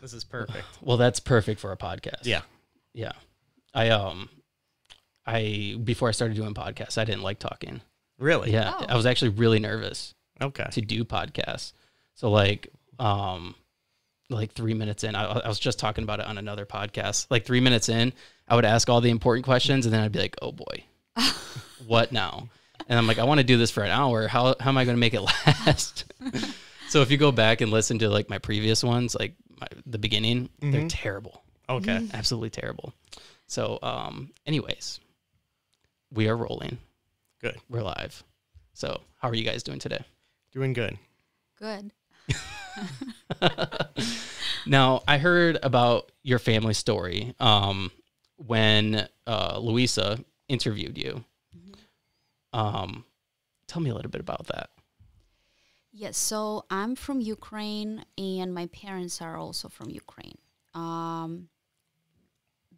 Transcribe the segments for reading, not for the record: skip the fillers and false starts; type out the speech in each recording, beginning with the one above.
This is perfect. Well, that's perfect for a podcast. Yeah. Yeah. I before I started doing podcasts, I didn't like talking. Really? Yeah. Oh. I was actually really nervous Okay. to do podcasts. So like 3 minutes in, I was just talking about it on another podcast. Like 3 minutes in, I would ask all the important questions and then I'd be like, oh boy, what now? And I'm like, I want to do this for an hour. How am I going to make it last? So if you go back and listen to like my previous ones, like the beginning, they're terrible. Okay. Absolutely terrible. So anyways, we are rolling. Good. We're live. So how are you guys doing today? Doing good. Good. Now, I heard about your family story when Louisa interviewed you. Tell me a little bit about that. Yes, so I'm from Ukraine, and my parents are also from Ukraine. The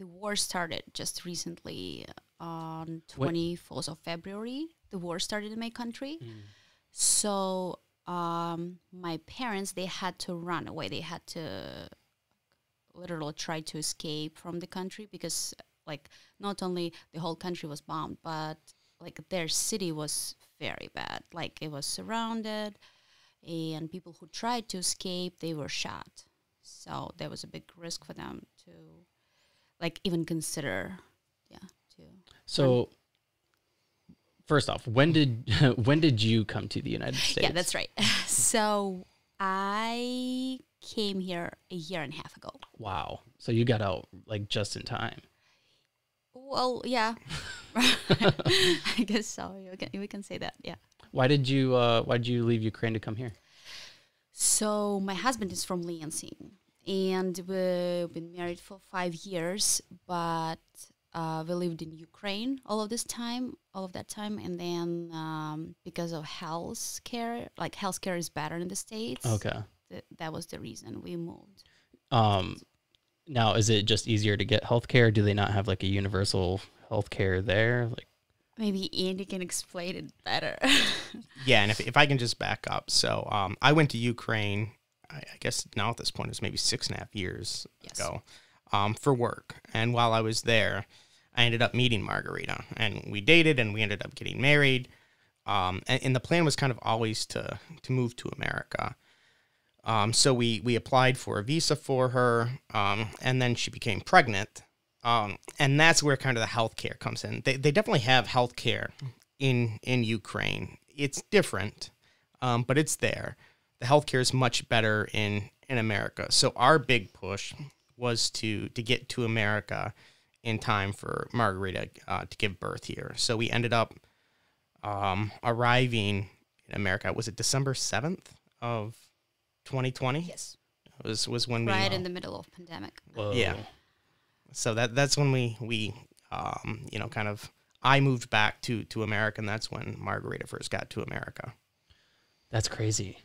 war started just recently on 24th of February. The war started in my country. So my parents, they had to run away. They had to literally try to escape from the country because, like, not only the whole country was bombed, but, like, their city was very bad. Like, it was surrounded, and people who tried to escape, they were shot. So there was a big risk for them to, like, even consider, to. So first off, when did you come to the United States? Yeah, that's right. So I came here a year and a half ago. Wow. So you got out like just in time. Well, yeah. I guess so. We can say that, yeah. Why did you leave Ukraine to come here? So my husband is from Lansing, and we've been married for 5 years, but we lived in Ukraine all of that time, and then because of healthcare, like healthcare is better in the States. Okay. That was the reason we moved. Now, is it just easier to get healthcare? Do they not have like a universal healthcare there? Like, maybe Andy can explain it better. Yeah, and if I can just back up. So I went to Ukraine, I guess now at this point it's maybe 6.5 years ago, for work. And while I was there, I ended up meeting Margarita. And we dated and we ended up getting married. And the plan was kind of always to move to America. So we applied for a visa for her, and then she became pregnant. And that's where kind of the healthcare comes in. They definitely have healthcare in Ukraine. It's different, but it's there. The healthcare is much better in America. So our big push was to get to America in time for Margarita to give birth here. So we ended up arriving in America. Was it December 7th of 2020? Yes. It was when right in the middle of pandemic. whoa. Yeah. So that's when we kind of, I moved back to America, and that's when Margarita first got to America. That's crazy.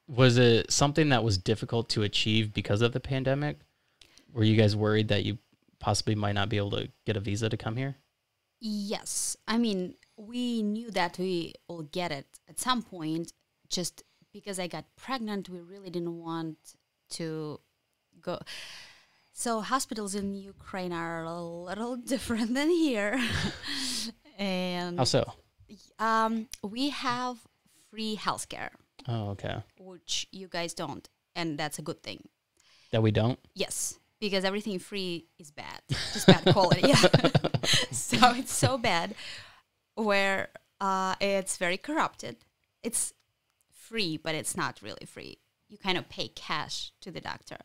Was it something that was difficult to achieve because of the pandemic? Were you guys worried that you possibly might not be able to get a visa to come here? Yes. I mean, we knew that we will get it at some point. Just because I got pregnant, we really didn't want to go. So hospitals in Ukraine are a little different than here. And How so? we have free healthcare, Oh, okay. which you guys don't, and that's a good thing. That we don't? Yes, because everything free is bad, just bad quality. Yeah. So it's so bad where it's very corrupted. It's free, but it's not really free. You kind of pay cash to the doctor,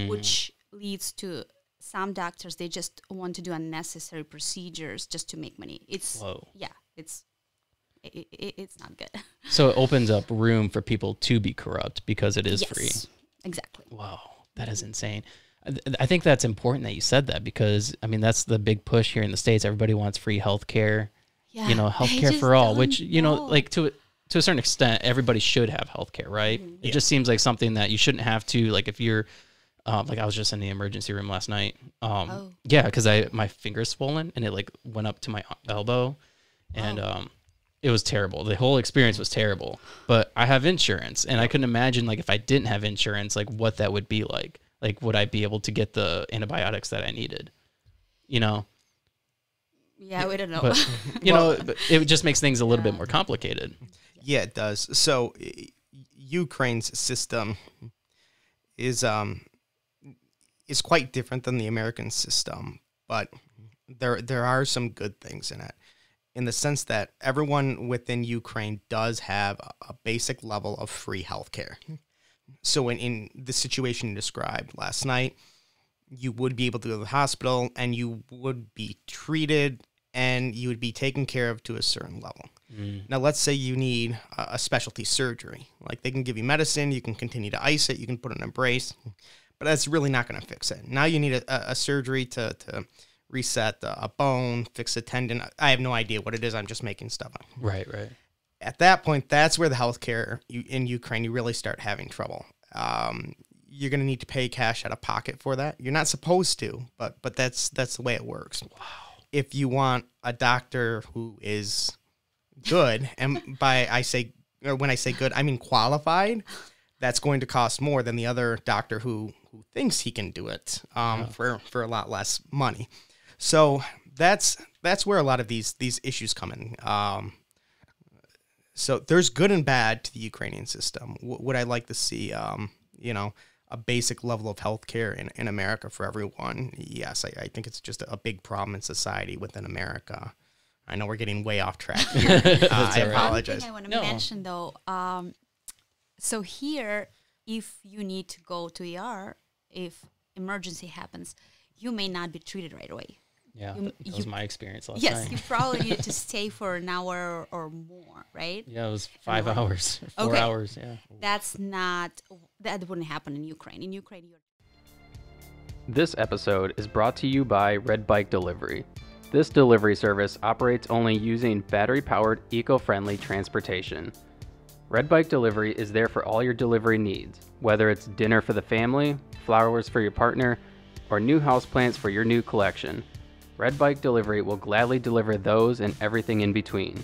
which leads to some doctors, they just want to do unnecessary procedures just to make money. It's Whoa. Yeah, it's not good. So it opens up room for people to be corrupt because it is free. Exactly. Wow, that is insane. I think that's important that you said that because, I mean, that's the big push here in the States. Everybody wants free healthcare, Yeah, healthcare for all, which, like to a certain extent, everybody should have healthcare, right? It just seems like something that you shouldn't have to, like if you're, like I was just in the emergency room last night. Yeah, because my finger's swollen and it like went up to my elbow and it was terrible. The whole experience was terrible, but I have insurance and I couldn't imagine like if I didn't have insurance, like what that would be like. Like, would I be able to get the antibiotics that I needed? You know? Yeah, we don't know. But, but it just makes things a little bit more complicated. Yeah, it does. So Ukraine's system is quite different than the American system, but there are some good things in it, in the sense that everyone within Ukraine does have a basic level of free healthcare. So in the situation you described last night, you would be able to go to the hospital and you would be treated and you would be taken care of to a certain level. Now, let's say you need a specialty surgery. Like, they can give you medicine, you can continue to ice it, you can put it in a brace, but that's really not going to fix it. Now you need a surgery to reset a bone, fix a tendon. I have no idea what it is. I'm just making stuff up. Right. At that point, that's where the healthcare in Ukraine, you really start having trouble. You're going to need to pay cash out of pocket for that. You're not supposed to, but that's the way it works. Wow. If you want a doctor who is good, and when I say good, I mean qualified, that's going to cost more than the other doctor who thinks he can do it for a lot less money. So that's where a lot of these issues come in. So there's good and bad to the Ukrainian system. Would I like to see, a basic level of healthcare in America for everyone? Yes, I think it's just a big problem in society within America. I know we're getting way off track here. I apologize. One thing I want to mention, though, so here, if you need to go to ER, if emergency happens, you may not be treated right away. Yeah, that was my experience last night. Yes, you probably need to stay for an hour or more, right? Yeah, it was 5 hours, 4 hours, yeah. That wouldn't happen in Ukraine. In Ukraine, This episode is brought to you by Red Bike Delivery. This delivery service operates only using battery-powered, eco-friendly transportation. Red Bike Delivery is there for all your delivery needs, whether it's dinner for the family, flowers for your partner, or new houseplants for your new collection. Red Bike Delivery will gladly deliver those and everything in between.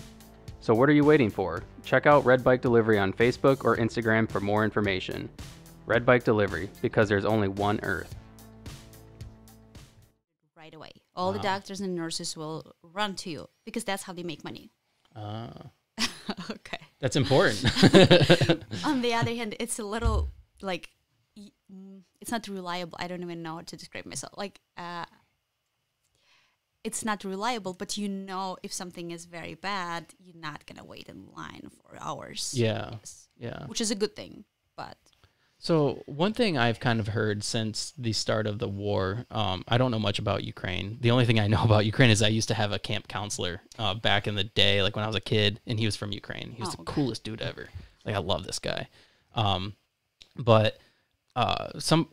So what are you waiting for? Check out Red Bike Delivery on Facebook or Instagram for more information. Red Bike Delivery, because there's only one Earth. Right away. All the doctors and nurses will run to you because that's how they make money. Okay. That's important. On the other hand, it's a little it's not reliable. I don't even know how to describe myself. It's not reliable, but if something is very bad, you're not going to wait in line for hours. Yeah. Yeah. Which is a good thing, but. So one thing I've kind of heard since the start of the war, I don't know much about Ukraine. The only thing I know about Ukraine is I used to have a camp counselor back in the day, like when I was a kid, and he was from Ukraine. He was the coolest dude ever. Like, I love this guy. But some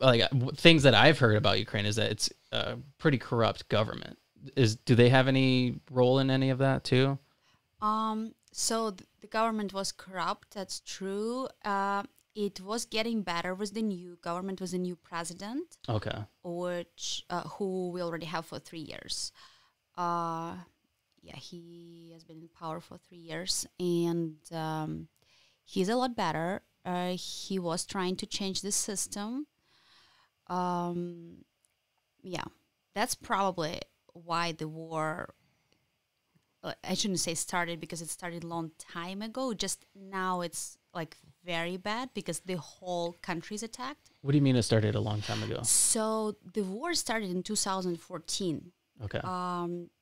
things that I've heard about Ukraine is that it's a pretty corrupt government. Do they have any role in any of that too? So the government was corrupt. That's true. It was getting better with the new government, with the new president. Okay. Which who we already have for 3 years. He has been in power for 3 years, and he's a lot better. He was trying to change the system. That's probably why the war, I shouldn't say started, because it started a long time ago. Just now it's very bad because the whole country is attacked. What do you mean it started a long time ago? So the war started in 2014. Okay.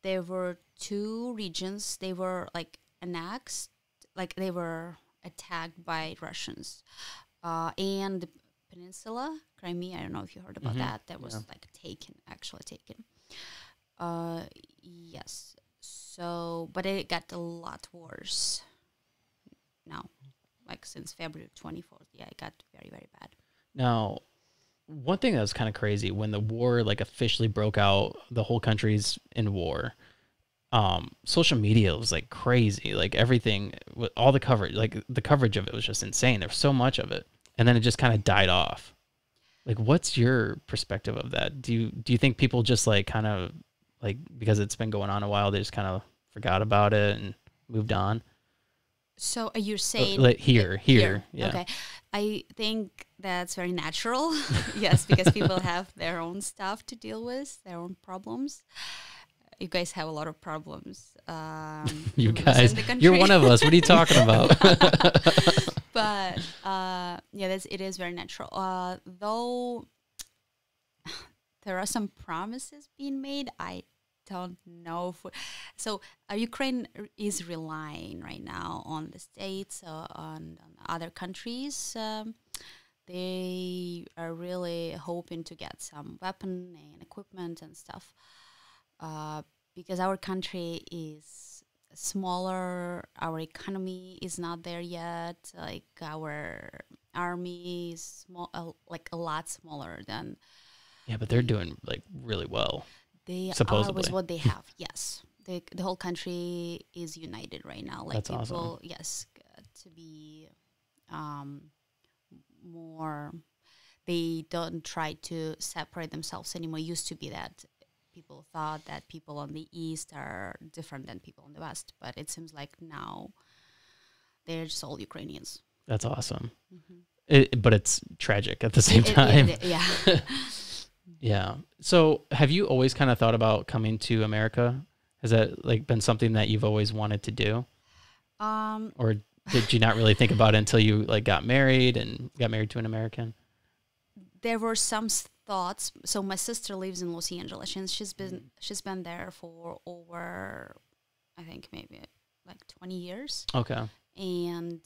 There were 2 regions. They were annexed, they were attacked by Russians. And the peninsula, Crimea, I don't know if you heard about that. That was actually taken. Yes. So, but it got a lot worse now, since February 24th. Yeah, it got very, very bad. Now, one thing that was kind of crazy, when the war officially broke out, the whole country's in war. Social media was crazy, everything, all the coverage, the coverage of it was just insane. There was so much of it, and then it just kind of died off. What's your perspective of that? Do you think people just because it's been going on a while, they just kind of forgot about it and moved on? So you're saying here, yeah. Okay. I think that's very natural. Yes, because people have their own stuff to deal with, their own problems. You guys have a lot of problems. You guys, you're one of us. What are you talking about? But it is very natural. Though there are some promises being made, I don't know. So Ukraine is relying right now on the States, on other countries. They are really hoping to get some weapon and equipment and stuff. Because our country is smaller, our economy is not there yet. Like our army is small, like a lot smaller than. Yeah, but they're doing like really well. They supposedly are with what they have. Yes, the whole country is united right now. Like that's people, awesome. yes, to be more. They don't try to separate themselves anymore. It used to be that people thought that people on the East are different than people on the West, but it seems like now they're just all Ukrainians. That's awesome. But it's tragic at the same time. Yeah. Yeah. So have you always kind of thought about coming to America? Has that like been something that you've always wanted to do? Or did you not really think about it until you like got married to an American? There were some thoughts. So my sister lives in Los Angeles, and she's been there for over, I think maybe like 20 years. Okay. And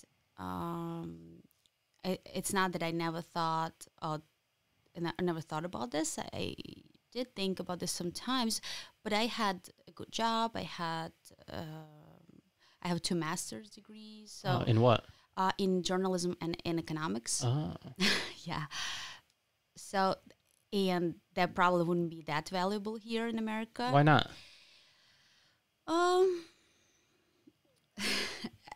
it's not that I never thought about this. I did think about this sometimes, but I had a good job. I have 2 master's degrees. So in what? In journalism and in economics. Oh. Yeah. So, and that probably wouldn't be that valuable here in America. Why not? I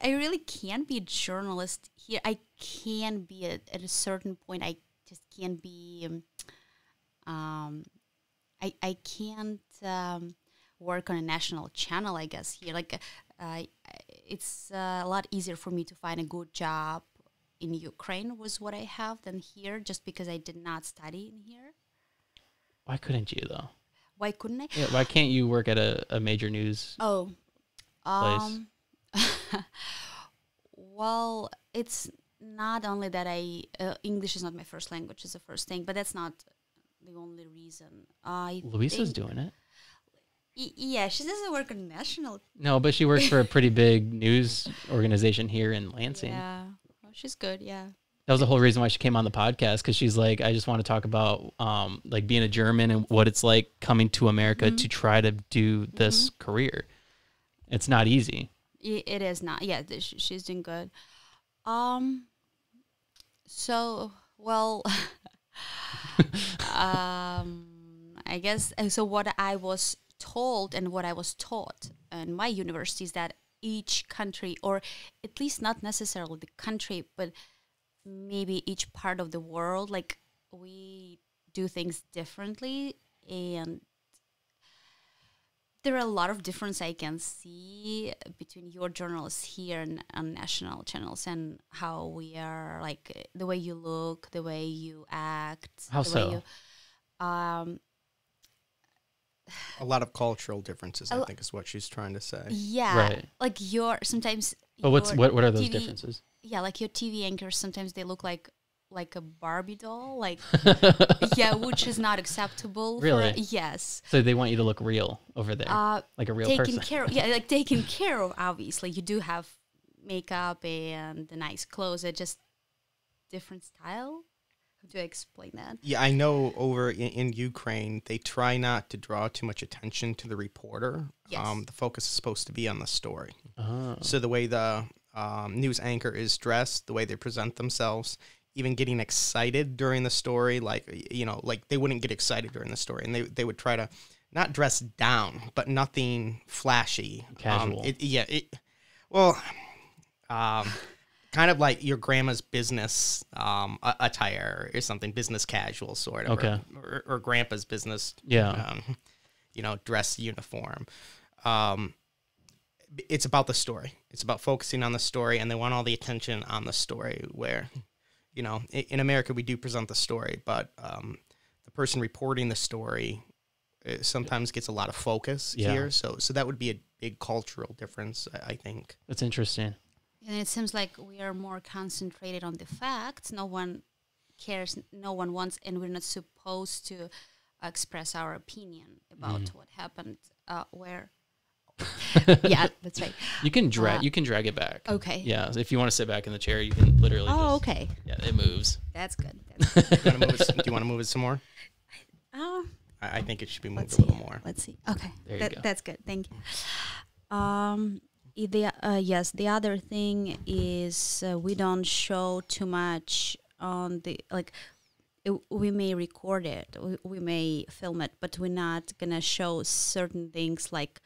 really can't be a journalist here. I can be at a certain point. I just can't be. I can't work on a national channel, I guess, here. Like, it's a lot easier for me to find a good job in Ukraine was what I have than here, just because I did not study in here. Why couldn't you, though? Why couldn't I? Yeah, why can't you work at a major news place? Well, it's not only that English is not my first language, is the first thing, but that's not the only reason. Luisa's doing it. Yeah, she doesn't work on national. No, but she works for a pretty big news organization here in Lansing. Yeah, well, she's good, yeah. That was the whole reason why she came on the podcast, because she's like, I just want to talk about like being a German and what it's like coming to America to try to do this career. It's not easy. It is not. Yeah, she's doing good. So, well, I guess, so what I was told and what I was taught in my university is that each country, or at least not necessarily the country, but maybe each part of the world, like we do things differently, and there are a lot of difference I can see between your journalists here and on national channels and how we are, like the way you look, the way you act. How so? Way you, a lot of cultural differences, I think, is what she's trying to say. Yeah, right. Like sometimes. But what are those TV, differences? Yeah, like your TV anchors, sometimes they look like a Barbie doll, like yeah, which is not acceptable. Really? Yes. So they want you to look real over there, like a real person. Like taken care of. Obviously, you do have makeup and the nice clothes. It's just different style. How do I explain that? Yeah, I know over in Ukraine, they try not to draw too much attention to the reporter. Yes. The focus is supposed to be on the story. Oh. So the way the news anchor is dressed, the way they present themselves, even getting excited during the story, like they wouldn't get excited during the story, and they would try to not dress down, but nothing flashy. Casual. Kind of like your grandma's business attire or something, business casual sort of, okay, or grandpa's business, dress uniform. It's about the story. It's about focusing on the story, and they want all the attention on the story. Where, you know, in America we do present the story, but the person reporting the story sometimes gets a lot of focus here. So that would be a big cultural difference, I think. That's interesting. And it seems like we are more concentrated on the facts. No one cares, no one wants, and we're not supposed to express our opinion about what happened where. Yeah, that's right. You can drag it back. Okay. Yeah, if you want to sit back in the chair, you can literally. Okay. Yeah, it moves. That's good. Do you want to move it some more? I think it should be moved a little more. Let's see. Okay, there you go. That's good. Thank you. Yes, the other thing is we don't show too much on the we may record it, we may film it, but we're not gonna show certain things like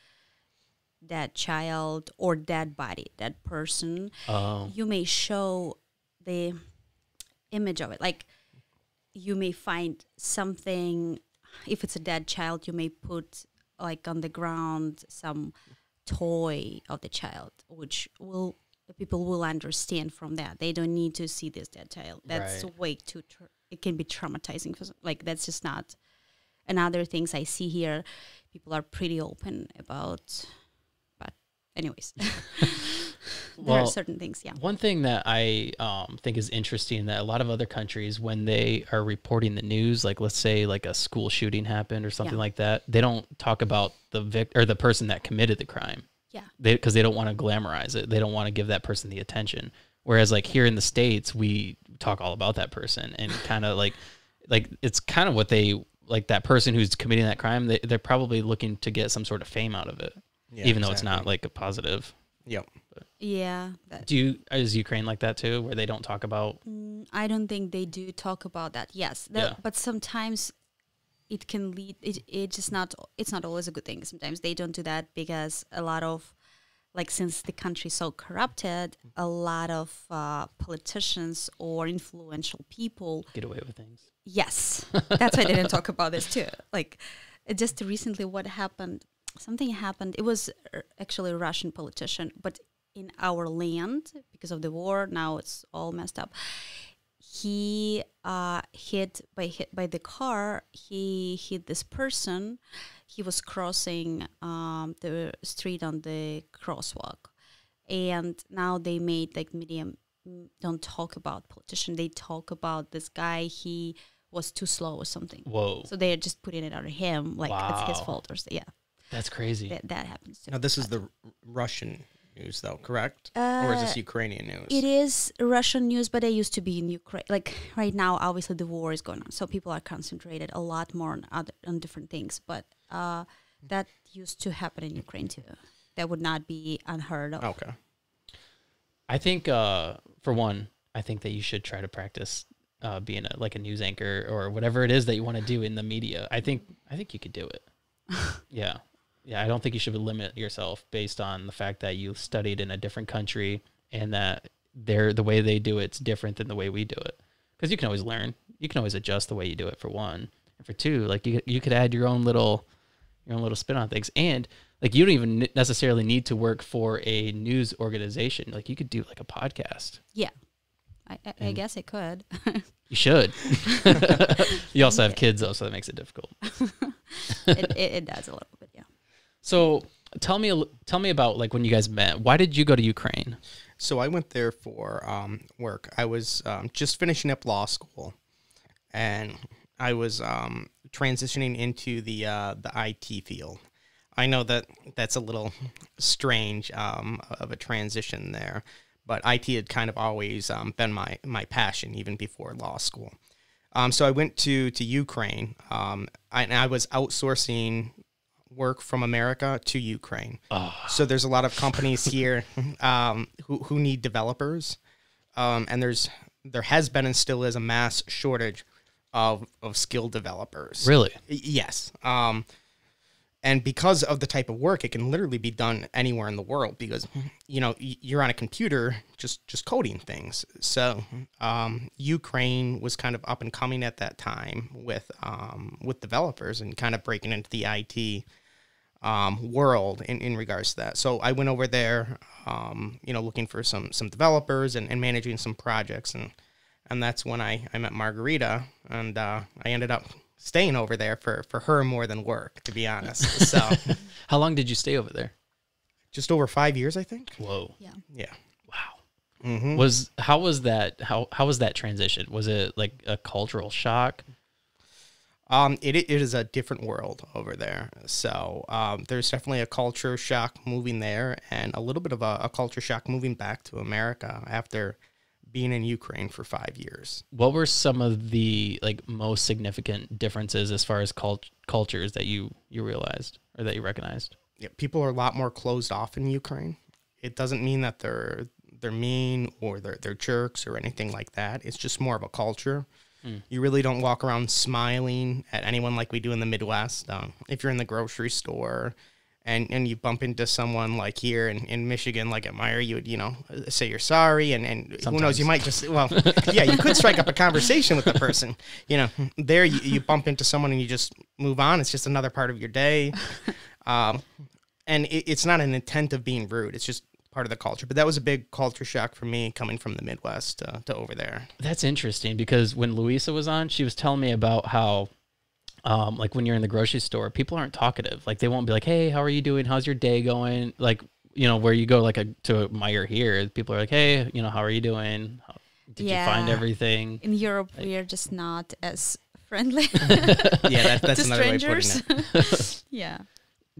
dead child or dead body, dead person. You may show the image of it, like you may find something. If it's a dead child, you may put like on the ground some toy of the child, which people will understand from that. They don't need to see this dead child. That's way too. It can be traumatizing for that's just not. And other things I see here, people are pretty open about. But anyways, there are certain things. Yeah. One thing that I think is interesting that a lot of other countries, when they are reporting the news, like let's say like a school shooting happened or something like that, they don't talk about the person that committed the crime. Yeah. Because they don't want to glamorize it. They don't want to give that person the attention. Whereas like here in the States, we talk all about that person and kind of like it's kind of what they like that person who's committing that crime. They're probably looking to get some sort of fame out of it, even though it's not like a positive. Yep. But Yeah. Is Ukraine like that too, where they don't talk about? I don't think they do talk about that. Yes, but sometimes it can lead. It's not always a good thing. Sometimes they don't do that because a lot of, since the country's so corrupted, a lot of politicians or influential people Get away with things. Yes, that's why they didn't talk about this too. Just recently, what happened? Something happened. It was actually a Russian politician, but in our land, because of the war, now it's all messed up. He hit by the car. He hit this person. He was crossing the street on the crosswalk, and now they made media don't talk about politician. They talk about this guy. He was too slow or something. Whoa! So they're just putting it on him, it's his fault or yeah. That's crazy. That happens too. Now, this is the Russian news, though, correct? Or is this Ukrainian news? It is Russian news, but it used to be in Ukraine. Right now, obviously, the war is going on, so people are concentrated a lot more on different things. But that used to happen in Ukraine too. That would not be unheard of. Okay. I think, for one, I think that you should try to practice being a news anchor or whatever it is that you want to do in the media. I think you could do it. Yeah. Yeah, I don't think you should limit yourself based on the fact that you studied in a different country and that the way they do it's different than the way we do it. Because you can always learn. You can always adjust the way you do it, for one. And for two, you could add your own little spin on things. And you don't even necessarily need to work for a news organization. You could do a podcast. Yeah. I guess I could. You should. You also have kids though, so that makes it difficult. It does a little bit, yeah. So tell me about when you guys met. Why did you go to Ukraine? So I went there for work. I was just finishing up law school, and I was transitioning into the IT field. I know that's a little strange of a transition there, but IT had kind of always been my passion even before law school. So I went to Ukraine, and I was outsourcing work from America to Ukraine. Oh. So there's a lot of companies here who need developers, and there has been and still is a mass shortage of skilled developers. Really? Yes. And because of the type of work, it can literally be done anywhere in the world because, you're on a computer just coding things. So Ukraine was kind of up and coming at that time with developers and kind of breaking into the IT world in regards to that. So I went over there, looking for some developers and managing some projects. And that's when I met Margarita, and I ended up staying over there for her more than work, to be honest. So How long did you stay over there? just over 5 years, I think. Whoa. Yeah. Yeah. Wow. Mm-hmm. How was that transition? Was it like a cultural shock? It is a different world over there. So there's definitely a culture shock moving there, and a little bit of a culture shock moving back to America after being in Ukraine for 5 years. What were some of the like most significant differences as far as cultures that you realized or that you recognized? Yeah, people are a lot more closed off in Ukraine. It doesn't mean that they're mean or they're jerks or anything like that. It's just more of a culture. You really don't walk around smiling at anyone like we do in the Midwest. If you're in the grocery store and you bump into someone like here in Michigan, like at Meyer, you would, say you're sorry. And who knows, you might just, yeah, you could strike up a conversation with the person. There you bump into someone and you just move on. It's just another part of your day. And it's not an intent of being rude. It's just part of the culture. But that was a big culture shock for me coming from the Midwest to over there. That's interesting because when Louisa was on, she was telling me about how, like when you're in the grocery store, people aren't talkative. Like they won't be like, hey, how are you doing? How's your day going? Like, where you go to a Meyer here, people are like, hey, how are you doing? Did you find everything? In Europe, we are just not as friendly. Yeah, that's another strangers. way of putting it. Yeah.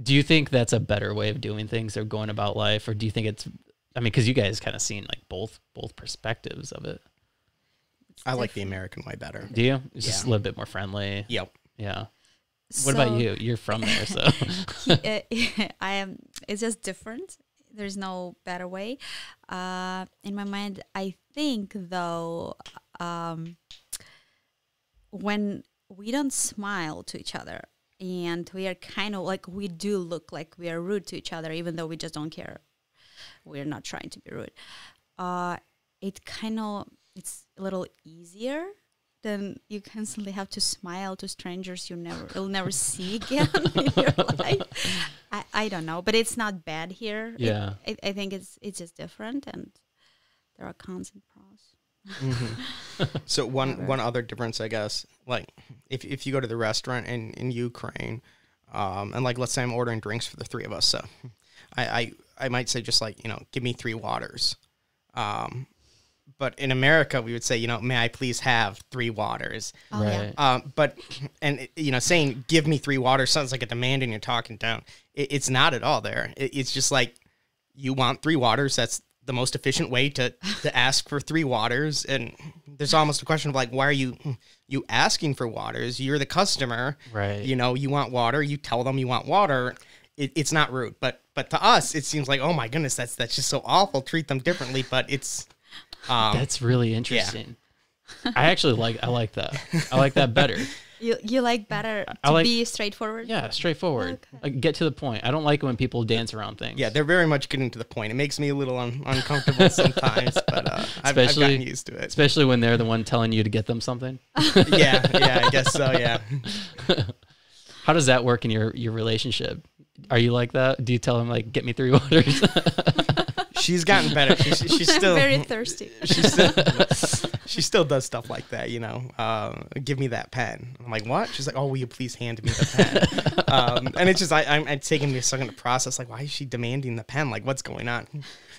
Do you think that's a better way of doing things or going about life? Or do you think because you guys kind of seen like both perspectives of it. I like the American way better. Do you? It's just a little bit more friendly. Yep. Yeah. What about you? You're from there, so. I am. It's just different. There's no better way. In my mind, I think though, when we don't smile to each other, and we are kind of like, we do look like we are rude to each other, even though we just don't care. We're not trying to be rude. It's a little easier than you constantly have to smile to strangers you'll never see again in your life. I don't know, but it's not bad here. Yeah. I think it's just different, and there are cons and pros. Mm-hmm. So one other difference, I guess, like if you go to the restaurant in Ukraine, and like let's say I'm ordering drinks for the three of us, so I might say just like give me 3 waters, but in America we would say may I please have 3 waters, Oh, right? Yeah. Saying give me 3 waters sounds like a demand and you're talking down. It's not at all there. It's just like you want 3 waters. That's the most efficient way to ask for 3 waters. And there's almost a question of like, why are you asking for waters? You're the customer, Right. You want water, you tell them you want water. It's not rude, but to us, it seems like, oh my goodness, that's just so awful. Treat them differently. But it's, that's really interesting. Yeah. I like that. I like that better. You like better to be straightforward? Yeah, straightforward. Okay. Like, get to the point. I don't like it when people dance around things. yeah, they're very much getting to the point. It makes me a little uncomfortable sometimes, but I've gotten used to it. Especially when they're the one telling you to get them something. yeah, I guess so, yeah. How does that work in your relationship? Are you like that? Do you tell them like, get me 3 waters? She's gotten better. She's still very thirsty. She still does stuff like that, give me that pen. I'm like, what? She's like, oh, will you please hand me the pen? And it's just, I'm taking me a second to process, like, why is she demanding the pen? Like, what's going on?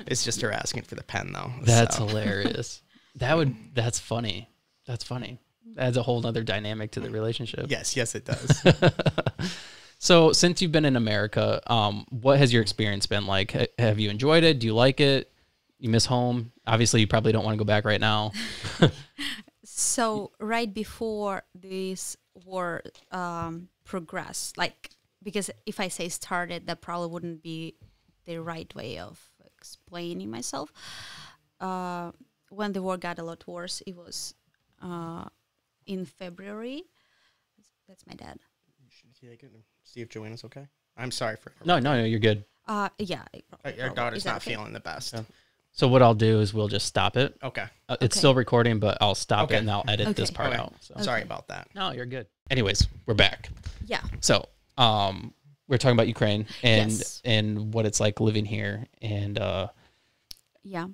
It's just her asking for the pen, though. That's hilarious. That's funny. That's funny. Adds a whole other dynamic to the relationship. Yes, it does. So since you've been in America, what has your experience been like? Have you enjoyed it? Do you like it? You miss home? Obviously, you probably don't want to go back right now. So right before this war progressed, because if I say started, that probably wouldn't be the right way of explaining myself. When the war got a lot worse, it was in February. That's my dad. See if Joanna's okay. I'm sorry for No, you're good. Yeah. Your daughter's not feeling the best. Yeah. So what I'll do is we'll just stop it. Okay. It's still recording, but I'll stop Okay. it and I'll edit this part out. So. Sorry about that. No, you're good. Anyways, we're back. Yeah. So we're talking about Ukraine and Yes. and what it's like living here. And Yeah.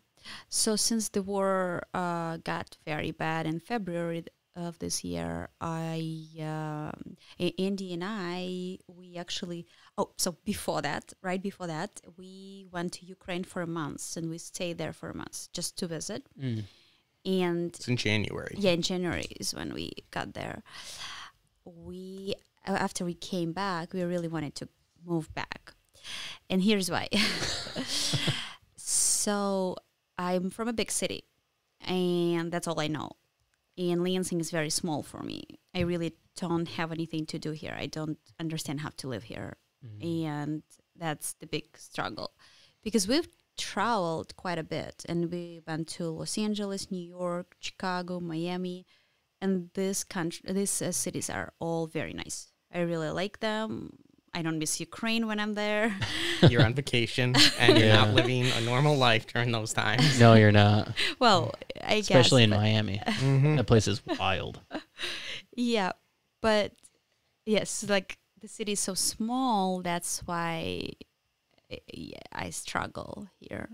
So since the war got very bad in February of this year, Andy and I, we actually, so right before that, we went to Ukraine for a month, and we stayed there for a month just to visit. And it's in January. Yeah, in January is when we got there. After we came back, we really wanted to move back. And here's why. So I'm from a big city, and that's all I know. And Lansing is very small for me. I really don't have anything to do here. I don't understand how to live here. And that's the big struggle. Because we've traveled quite a bit, and we went to Los Angeles, New York, Chicago, Miami, and these cities are all very nice. I really like them. I don't miss Ukraine when I'm there. You're on vacation, and you're not living a normal life during those times. No, you're not. Well, I guess. Especially in Miami. That place is wild. Yeah, but yes, like the city is so small, that's why I struggle here.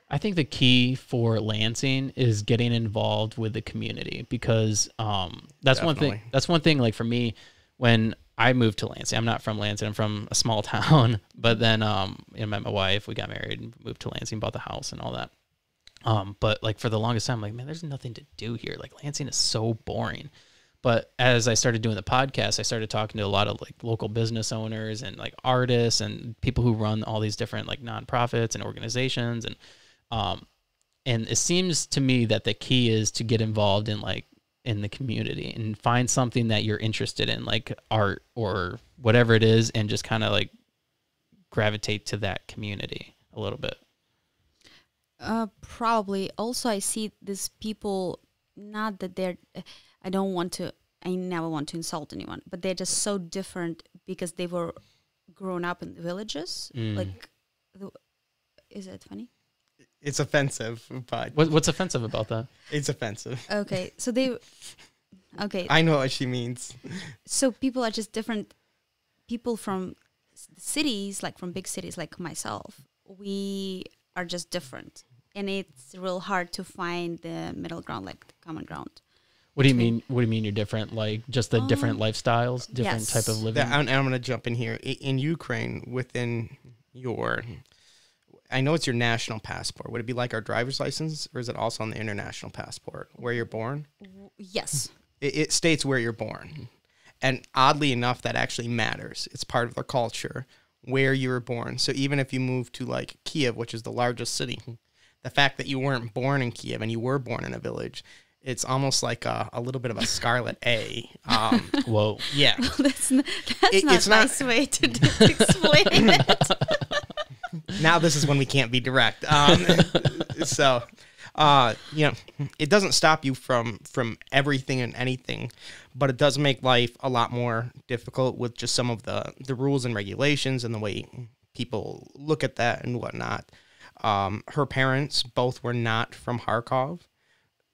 I think the key for Lansing is getting involved with the community, because that's one thing. That's one thing. Like for me, when I moved to Lansing, I'm not from Lansing. I'm from a small town. But then I met my wife. We got married and moved to Lansing, bought the house and all that. But like for the longest time, I'm like, man, there's nothing to do here. Like Lansing is so boring. But as I started doing the podcast, I started talking to a lot of like local business owners and like artists and people who run all these different like nonprofits and organizations. And it seems to me that the key is to get involved in the community and find something that you're interested in, like art or whatever it is, and just kind of like gravitate to that community a little bit. Probably. Also, I see these people, not that I never want to insult anyone, but they're just so different because they were grown up in the villages. Like, is it funny? It's offensive, but What's offensive about that? It's offensive. Okay, so okay. I know what she means. So people are just different. People from cities, like from big cities, like myself, we are just different, and it's real hard to find the middle ground, like the common ground. What do you mean? What do you mean you're different? Like just the different lifestyles, different type of living. And I'm going to jump in here. In Ukraine, within I know it's your national passport. Would it be like our driver's license, or is it also on the international passport where you're born? Yes. It states where you're born. And oddly enough, that actually matters. It's part of the culture where you were born. So even if you move to like Kiev, which is the largest city, the fact that you weren't born in Kiev and you were born in a village, it's almost like a little bit of a scarlet A. Whoa. Yeah. Well, that's not a nice way to explain it. Now this is when we can't be direct. So, it doesn't stop you from everything and anything, but it does make life a lot more difficult with just some of the rules and regulations and the way people look at that and whatnot. Her parents both were not from Kharkov,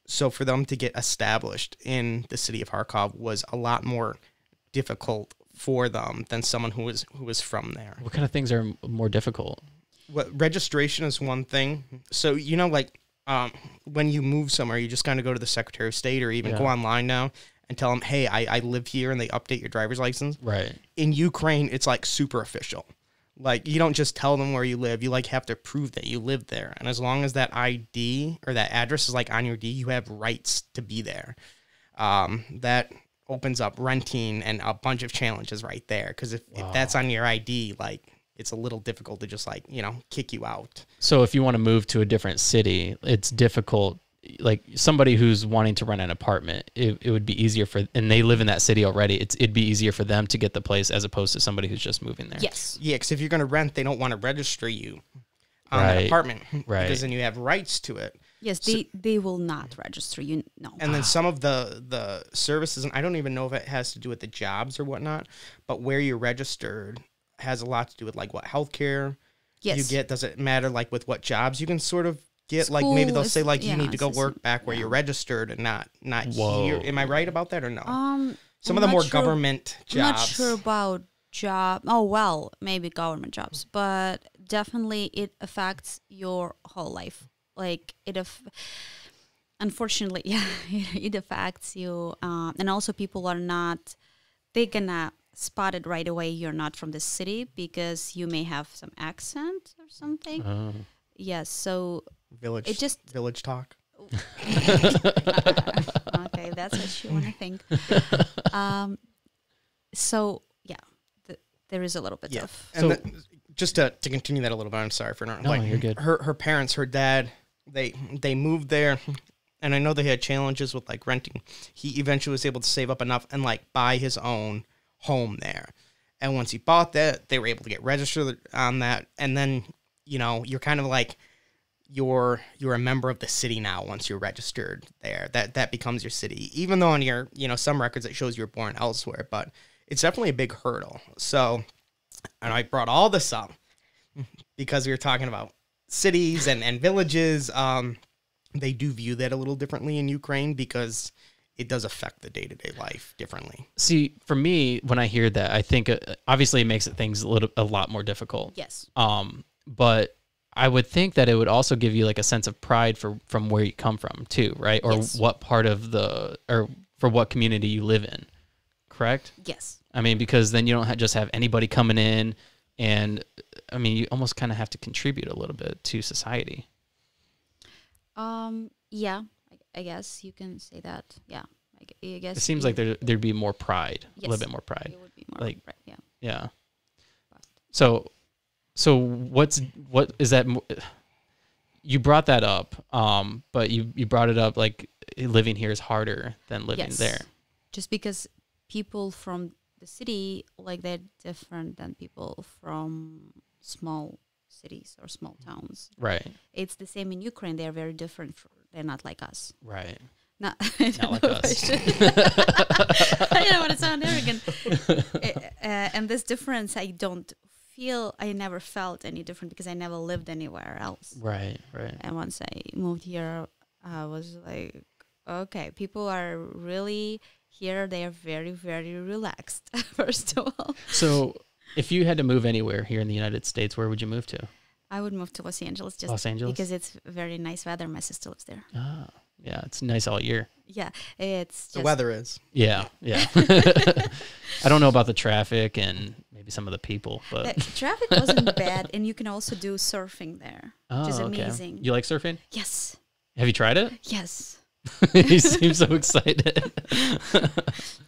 so for them to get established in the city of Kharkov was a lot more difficult for them than someone who was from there. What kind of things are more difficult? Registration is one thing. So, when you move somewhere, you just kind of go to the Secretary of State or even go online now and tell them, hey, I live here, and they update your driver's license. Right. In Ukraine, it's like super official. Like, you don't just tell them where you live. You like have to prove that you live there. And as long as that ID or that address is like on your D, you have rights to be there. That opens up renting and a bunch of challenges right there. Because if that's on your ID, like, it's a little difficult to just like, kick you out. So if you want to move to a different city, it's difficult. Like somebody who's wanting to rent an apartment, it would be easier and they live in that city already. It'd be easier for them to get the place as opposed to somebody who's just moving there. Yes. Yeah, because if you're going to rent, they don't want to register you on that apartment. Right. Because then you have rights to it. Yes, they will not register you. No. And then some of the services, and I don't even know if it has to do with the jobs or whatnot, but where you're registered has a lot to do with like what healthcare you get. Does it matter like with what jobs you can sort of get? School like maybe they'll say like you need to go it's work back where you're registered and not here. Am I right about that or no? Some I'm of the more sure, government jobs. I'm not sure about job. Oh well, maybe government jobs, but definitely it affects your whole life. like unfortunately, yeah, it affects you. And also people are not, they're gonna spot it right away. You're not from the city because you may have some accent or something. Oh. Yes. So village talk. Okay, that's what you want to think. So yeah, there is a little bit of. And just to continue that a little bit, I'm sorry for not. No, you're good. Her parents, her dad, they moved there, and I know they had challenges with like renting. He eventually was able to save up enough and like buy his own home there. And once he bought that, they were able to get registered on that, and then you're kind of like. You're a member of the city now once you're registered there. That becomes your city. Even though on your, some records it shows you were born elsewhere, but it's definitely a big hurdle. So, and I brought all this up because we were talking about cities and villages. They do view that a little differently in Ukraine because it does affect the day-to-day life differently. See, for me, when I hear that, I think obviously it makes things a lot more difficult. Yes. But I would think that it would also give you like a sense of pride from where you come from too, right? Or what part of or for what community you live in, correct? Yes. I mean, because then you don't just have anybody coming in, and I mean, you almost kind of have to contribute a little bit to society. Yeah, I guess you can say that. Yeah, I guess it seems like there'd be more pride, a little bit more pride. It would be more like pride, yeah. Yeah. So what is that? You brought that up, but you brought it up like living here is harder than living there. Just because people from the city, like they're different than people from small cities or small towns. Right. It's the same in Ukraine. They're very different. They're not like us. Right. Not like us. I don't want to sound arrogant. And this difference, I never felt any different because I never lived anywhere else. Right. And once I moved here, I was like, okay, people are really here. They are very, very relaxed, first of all. So if you had to move anywhere here in the United States, where would you move to? I would move to Los Angeles because it's very nice weather. My sister lives there. Ah, yeah, it's nice all year. Yeah, it's the weather is. Yeah. I don't know about the traffic and maybe some of the people, but the traffic wasn't bad, and you can also do surfing there, which is amazing. You like surfing? Yes. Have you tried it? Yes. You seem so excited.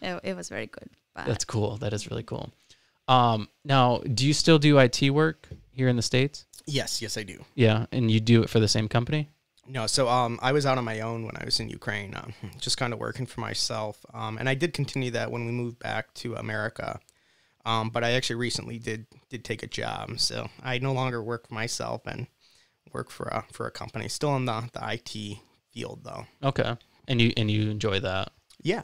It was very good. But that's cool. That is really cool. Now, do you still do IT work here in the States? Yes, I do. Yeah, and you do it for the same company? No, so I was out on my own when I was in Ukraine, just kind of working for myself. And I did continue that when we moved back to America. But I actually recently did take a job, so I no longer work for myself and work for a company. Still in the IT field though. Okay, and you enjoy that? Yeah,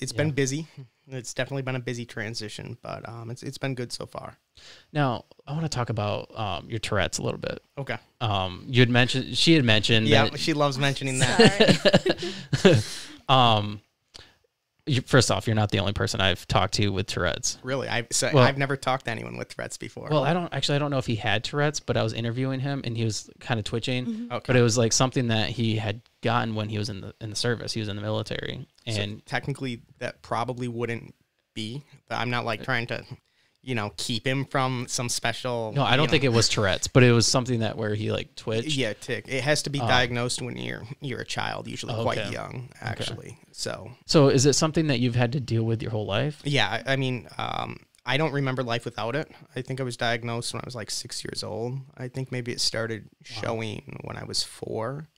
it's been busy. It's definitely been a busy transition, but it's been good so far. Now, I want to talk about your Tourette's a little bit. Okay. She had mentioned. Yeah, that she loves mentioning that. First off, you're not the only person I've talked to with Tourette's. Really? I've never talked to anyone with Tourette's before. Well, I don't know if he had Tourette's, but I was interviewing him and he was kind of twitching. Mm-hmm. Okay. But it was like something that he had gotten when he was in the service. He was in the military. And so technically that probably wouldn't be, but I'm not like trying to, keep him from some special. No, I don't think it was Tourette's, but it was something that where he like twitched. Yeah, tick. It has to be diagnosed when you're a child, usually quite young, actually. Okay. So is it something that you've had to deal with your whole life? Yeah, I mean, I don't remember life without it. I think I was diagnosed when I was like 6 years old. I think maybe it started showing when I was 4.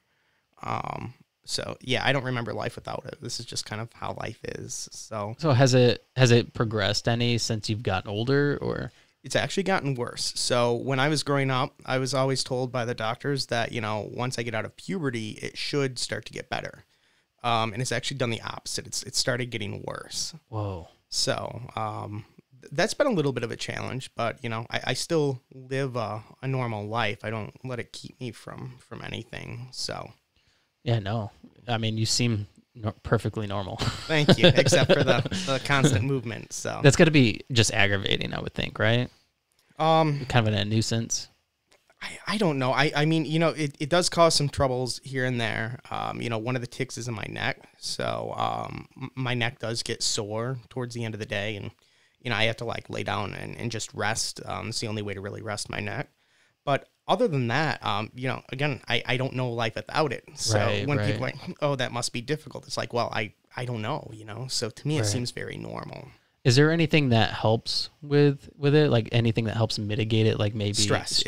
So yeah, I don't remember life without it. This is just kind of how life is. So has it progressed any since you've gotten older, or? It's actually gotten worse. So when I was growing up, I was always told by the doctors that, once I get out of puberty, it should start to get better. And it's actually done the opposite. It started getting worse. Whoa. So that's been a little bit of a challenge, but, I still live a normal life. I don't let it keep me from anything. So. Yeah, no. I mean, you seem perfectly normal. Thank you, except for the constant movement. So that's got to be just aggravating, I would think, right? Kind of a nuisance. I don't know. I mean, you know, it does cause some troubles here and there. You know, one of the ticks is in my neck. So my neck does get sore towards the end of the day. And, you know, I have to like lay down and just rest. It's the only way to really rest my neck. But other than that, you know, again, I don't know life without it. So when people are like, oh, that must be difficult. It's like, well, I don't know, you know. So to me, it seems very normal. Is there anything that helps with it? Like anything that helps mitigate it? Like maybe stress.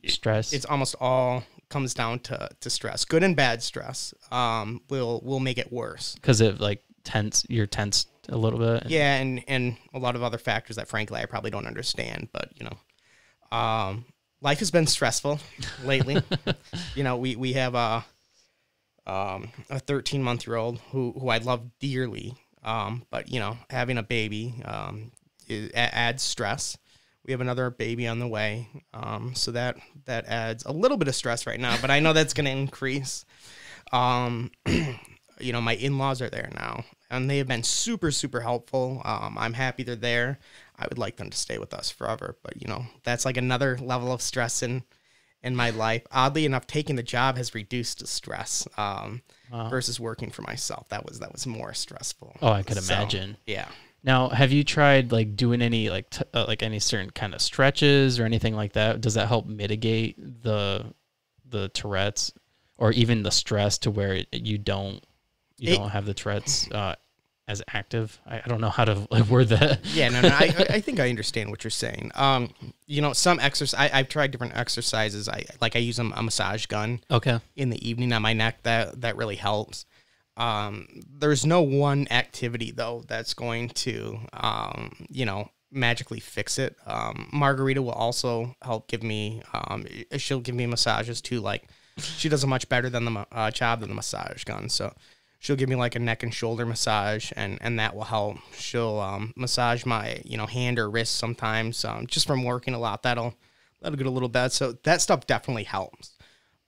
Stress. It's almost all comes down to stress. Good and bad stress will make it worse. Because it like you're tensed a little bit. Yeah, and a lot of other factors that frankly I probably don't understand. But you know, life has been stressful lately. You know, we have a 13-month-old who I love dearly. But you know, having a baby adds stress. We have another baby on the way, so that adds a little bit of stress right now. But I know that's going to increase. You know, my in-laws are there now, and they have been super, super helpful. I'm happy they're there. I would like them to stay with us forever, but you know, that's like another level of stress in my life. Oddly enough, taking the job has reduced the stress versus working for myself. That was more stressful. Oh, I could imagine. Yeah. Now, have you tried like doing any like any certain kind of stretches or anything like that? Does that help mitigate the Tourette's or even the stress to where you don't have the Tourette's as active? I don't know how to word that. Yeah, no, I think I understand what you're saying. You know, some exercise, I've tried different exercises. I use a massage gun. Okay. In the evening on my neck. That really helps. There's no one activity though that's going to, you know, magically fix it. Margarita will also help give me, she'll give me massages too. Like she does a much better than the job than the massage gun. So she'll give me like a neck and shoulder massage, and that will help. She'll massage my, you know, hand or wrist sometimes, just from working a lot. That'll get a little bad. So that stuff definitely helps.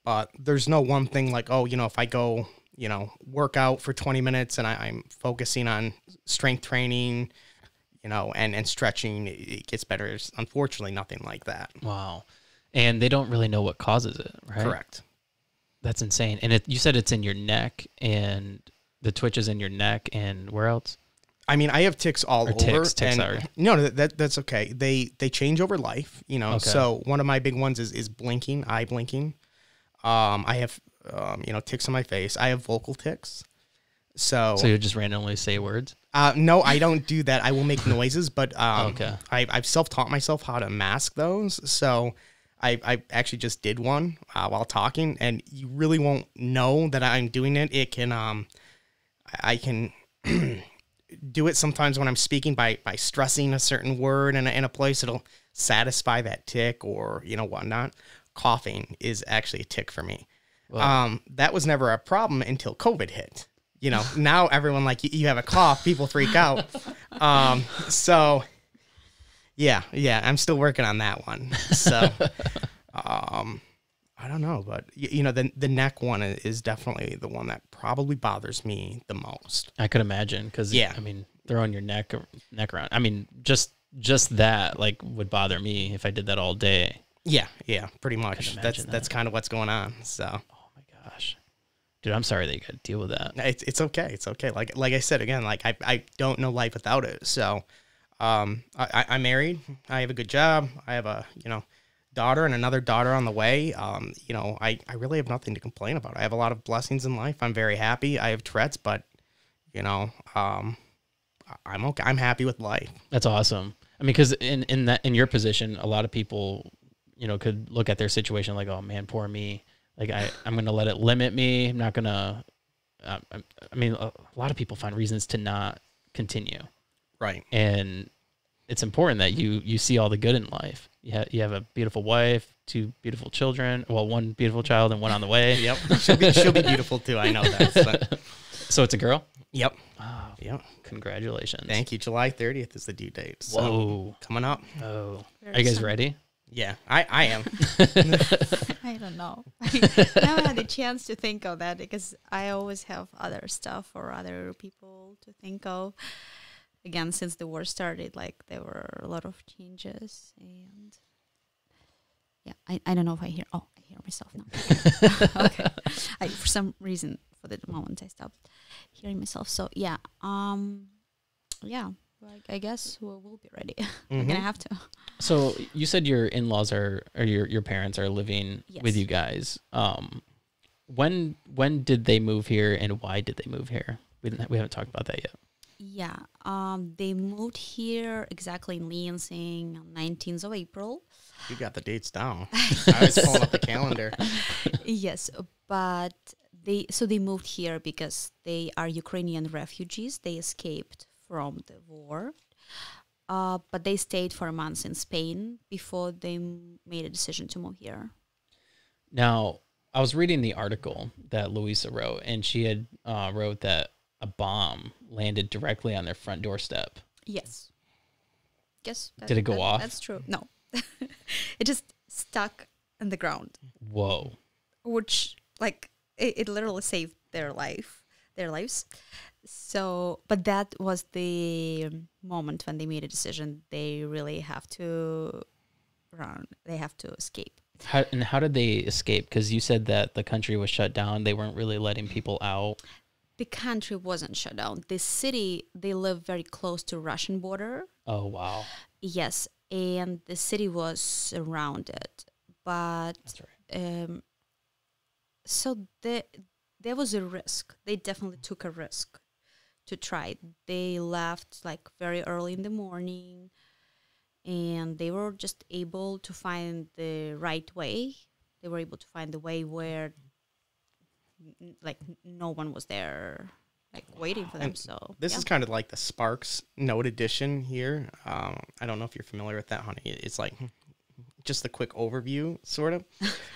But there's no one thing like, oh, you know, if I go, you know, work out for 20 minutes and I'm focusing on strength training, you know, and stretching, it gets better. There's unfortunately nothing like that. Wow. And they don't really know what causes it, right? Correct. That's insane. And you said it's in your neck, and the twitch is in your neck, and where else? I mean, I have ticks all over. Ticks, sorry. No, that's okay. They change over life, you know. Okay. So one of my big ones is blinking, eye blinking. I have, you know, ticks on my face. I have vocal ticks. So you just randomly say words? No, I don't do that. I will make noises, but okay. I've self-taught myself how to mask those. So I actually just did one while talking, and you really won't know that I'm doing it. It can, I can do it sometimes when I'm speaking by stressing a certain word in a place. It'll satisfy that tick or, you know, whatnot. Coughing is actually a tick for me. Wow. That was never a problem until COVID hit. You know, now everyone like you have a cough, people freak out. So yeah, I'm still working on that one. So I don't know, but you know, the neck one is definitely the one that probably bothers me the most. I could imagine because I mean, they're on your neck around. I mean, just that like would bother me if I did that all day. Yeah, pretty much. That's kind of what's going on. So. Oh my gosh, dude, I'm sorry that you got to deal with that. It's okay. It's okay. Like I said again, like I don't know life without it. So, I'm married. I have a good job. I have a daughter and another daughter on the way. I really have nothing to complain about. I have a lot of blessings in life. I'm very happy. I have Tourette's, but I'm okay. I'm happy with life. That's awesome. I mean, because in your position, a lot of people, could look at their situation like, oh man, poor me. Like I'm going to let it limit me. I'm not going to, I mean, a lot of people find reasons to not continue. Right. And it's important that you see all the good in life. You have a beautiful wife, 2 beautiful children. Well, 1 beautiful child and 1 on the way. Yep. She'll be beautiful too. I know that. So it's a girl? Yep. Oh, yep. Congratulations. Thank you. July 30th is the due date. So whoa. Coming up. Oh. Are you guys ready? Yeah, I am. I don't know. I never had a chance to think of that because I always have other stuff or other people to think of. Again, since the war started, like there were a lot of changes, and Yeah, I don't know if I hear. Oh, I hear myself now. Okay. For some reason, for the moment, I stopped hearing myself. So yeah, yeah. Like I guess we'll be ready. We're gonna have to. So you said your in-laws or your parents are living with you guys. When did they move here and why did they move here? We haven't talked about that yet. Yeah, they moved here exactly in Lansing on 19th of April. You got the dates down. I was pulling up the calendar. Yes, but they moved here because they are Ukrainian refugees. They escaped from the war, but they stayed for a month in Spain before they made a decision to move here. Now, I was reading the article that Louisa wrote, and she had wrote that a bomb landed directly on their front doorstep. Yes. Yes. Did it go off? That's true. No. It just stuck in the ground. Whoa. Which, like, it literally saved their lives. So, but that was the moment when they made a decision. They really have to run. They have to escape. How did they escape? Because you said that the country was shut down. They weren't really letting people out. The country wasn't shut down. The city, they live very close to Russian border. Oh, wow. Yes, and the city was surrounded. But that's right. So there was a risk. They definitely took a risk to try. They left like very early in the morning, and they were just able to find the right way. They were able to find the way where like no one was there like waiting for them. And so this is kind of like the Sparks Note edition here. I don't know if you're familiar with that, honey. It's like just a quick overview, sort of.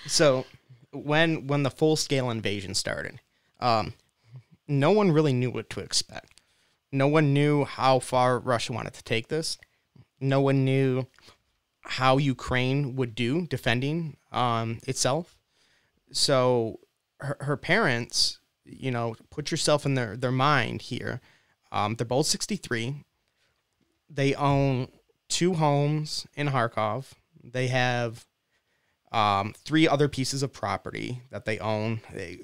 So when the full-scale invasion started, no one really knew what to expect. No one knew how far Russia wanted to take this. No one knew how Ukraine would do defending itself. So her parents, you know, put yourself in their mind here. They're both 63. They own 2 homes in Kharkov. They have 3 other pieces of property that they own,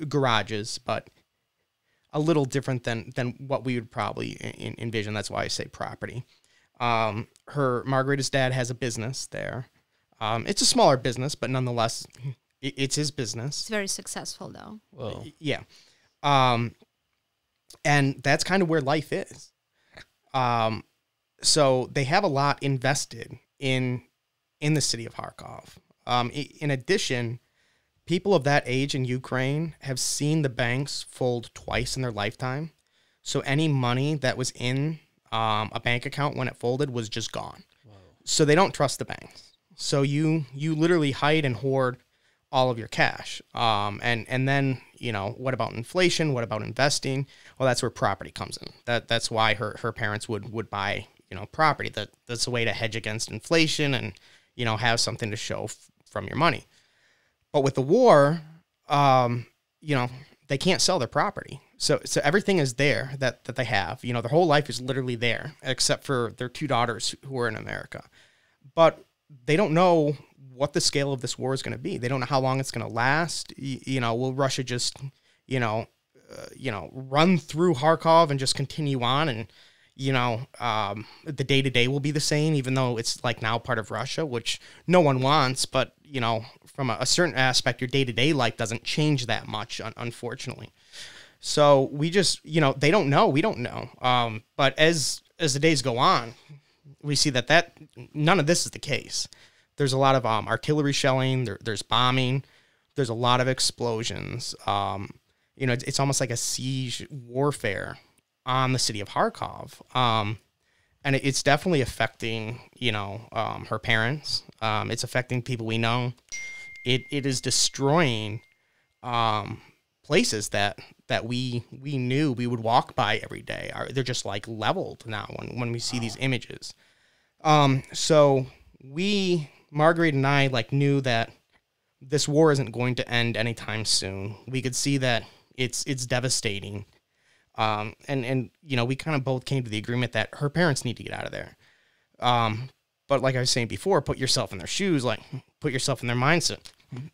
garages, but a little different than what we would probably envision. That's why I say property. Margarita's dad has a business there. It's a smaller business, but nonetheless, it's his business. It's very successful, though. Whoa. Yeah. And that's kind of where life is. So they have a lot invested in the city of Kharkov. In addition, people of that age in Ukraine have seen the banks fold twice in their lifetime. So any money that was in a bank account when it folded was just gone. Whoa. So they don't trust the banks. So you literally hide and hoard all of your cash. And then, you know, what about inflation? What about investing? Well, that's where property comes in. That's why her parents would buy, you know, property. That's a way to hedge against inflation and, you know, have something to show from your money. But with the war, you know, they can't sell their property. So everything is there that they have. You know, their whole life is literally there, except for their 2 daughters who are in America. But they don't know what the scale of this war is going to be. They don't know how long it's going to last. You know, will Russia just, run through Kharkov and just continue on, and you know, the day-to-day will be the same, even though it's like now part of Russia, which no one wants. But, you know, from a certain aspect, your day-to-day life doesn't change that much, unfortunately. So we just, you know, they don't know. We don't know. But as the days go on, we see that none of this is the case. There's a lot of artillery shelling. There's bombing. There's a lot of explosions. You know, it's almost like a siege warfare on the city of Kharkov. And it's definitely affecting, you know, her parents. It's affecting people we know. It is destroying places that we knew we would walk by every day. They're just like leveled now when we see these images. So Marguerite and I like knew that this war isn't going to end anytime soon. We could see that it's devastating. And you know, we kind of both came to the agreement that her parents need to get out of there. But like I was saying before, put yourself in their shoes, like put yourself in their mindset.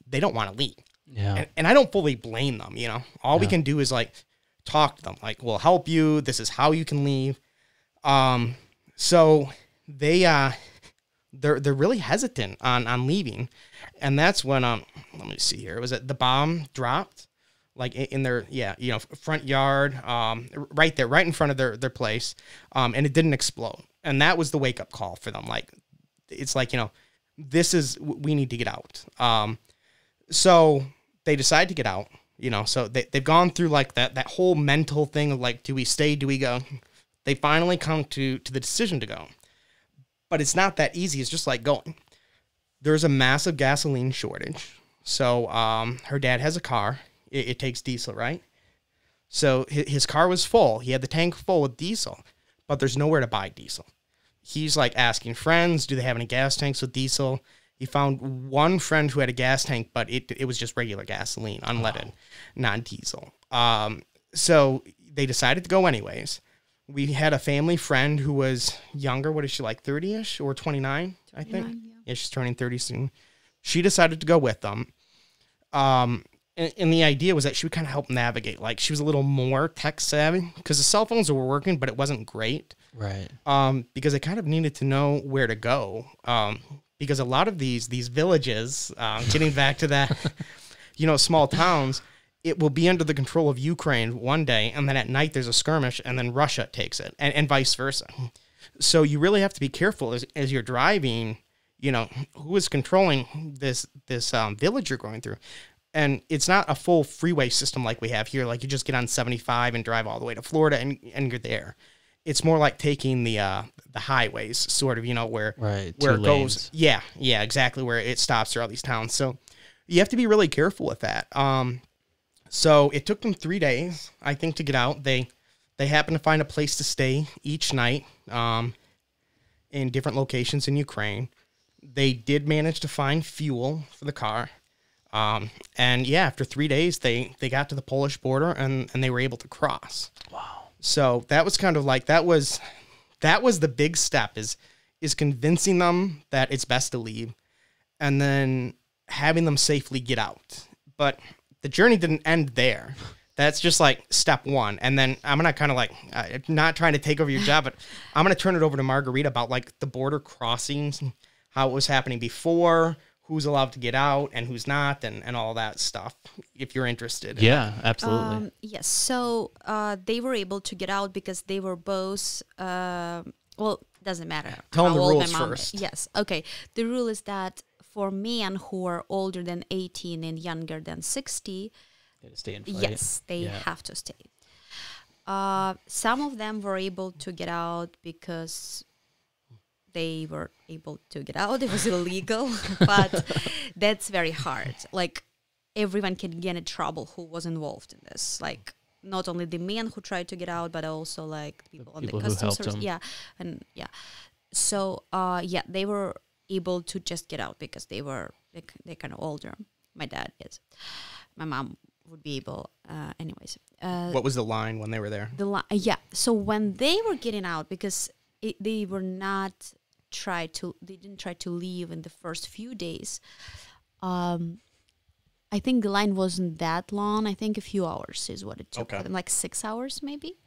They don't want to leave. Yeah. And I don't fully blame them, you know. All we can do is like talk to them, like, we'll help you. This is how you can leave. So they're really hesitant on leaving. And that's when let me see here. Was it the bomb dropped? Like in their front yard, right there, right in front of their place. And it didn't explode. And that was the wake up call for them. Like, it's like, we need to get out. So they decide to get out, so they've gone through like that whole mental thing of like, do we stay? Do we go? They finally come to the decision to go, but it's not that easy. It's just like going. There's a massive gasoline shortage. So, her dad has a car. It takes diesel, right? So his car was full. He had the tank full with diesel, but there's nowhere to buy diesel. He's like asking friends, do they have any gas tanks with diesel? He found one friend who had a gas tank, but it was just regular gasoline, unleaded, not diesel. So they decided to go anyways. We had a family friend who was younger. What is she, like 30-ish or 29, I think? Yeah, she's turning 30 soon. She decided to go with them. And the idea was that she would kind of help navigate. Like, she was a little more tech savvy because the cell phones were working, but it wasn't great. Right. Because they kind of needed to know where to go. Because a lot of these villages, getting back to that, small towns, it will be under the control of Ukraine one day, and then at night there's a skirmish, and then Russia takes it, and vice versa. So you really have to be careful as you're driving, who is controlling this village you're going through. And it's not a full freeway system like we have here. Like, you just get on 75 and drive all the way to Florida, and you're there. It's more like taking the highways, sort of, where it goes. Yeah, exactly, where it stops through all these towns. So you have to be really careful with that. So it took them 3 days, I think, to get out. They happened to find a place to stay each night in different locations in Ukraine. They did manage to find fuel for the car. After 3 days, they got to the Polish border and they were able to cross. Wow. So that was kind of like, that was the big step is convincing them that it's best to leave and then having them safely get out. But the journey didn't end there. That's just like step one. And then I'm going to kind of like, not trying to take over your job, but I'm going to turn it over to Margarita about like the border crossings, how it was happening before, who's allowed to get out and who's not, and all that stuff, if you're interested. Yeah, absolutely. Yes. So they were able to get out because they were both, doesn't matter. Tell them the rules first. Yes. Okay. The rule is that for men who are older than 18 and younger than 60, they have to stay in flight. Yes, they have to stay. Some of them were able to get out because they were able to get out. It was illegal, but that's very hard. Like, everyone can get in trouble who was involved in this. Like, not only the men who tried to get out, but also like people on the customs service. Yeah. So they were able to just get out because they're kind of older. My dad is. My mom would be able. Anyways. What was the line when they were there? So when they were getting out, because they were not they didn't try to leave in the first few days. I think the line wasn't that long. I think a few hours is what it took for them, like 6 hours maybe.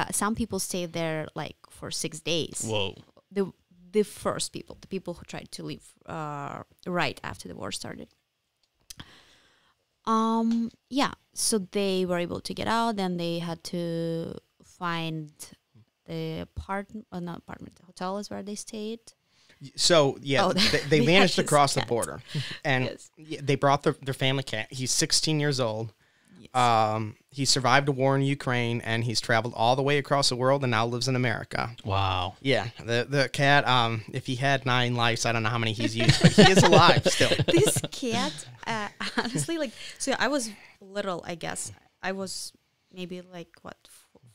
Some people stayed there like for 6 days. Whoa. The first people, the people who tried to leave right after the war started. So they were able to get out, then they had to find the hotel is where they stayed. So, they managed to cross the border. And they brought their family cat. He's 16 years old. Yes. He survived a war in Ukraine, and he's traveled all the way across the world and now lives in America. Wow. Yeah, the cat, if he had 9 lives, I don't know how many he's used, but he is alive still. This cat, honestly, so I was little, I guess. I was maybe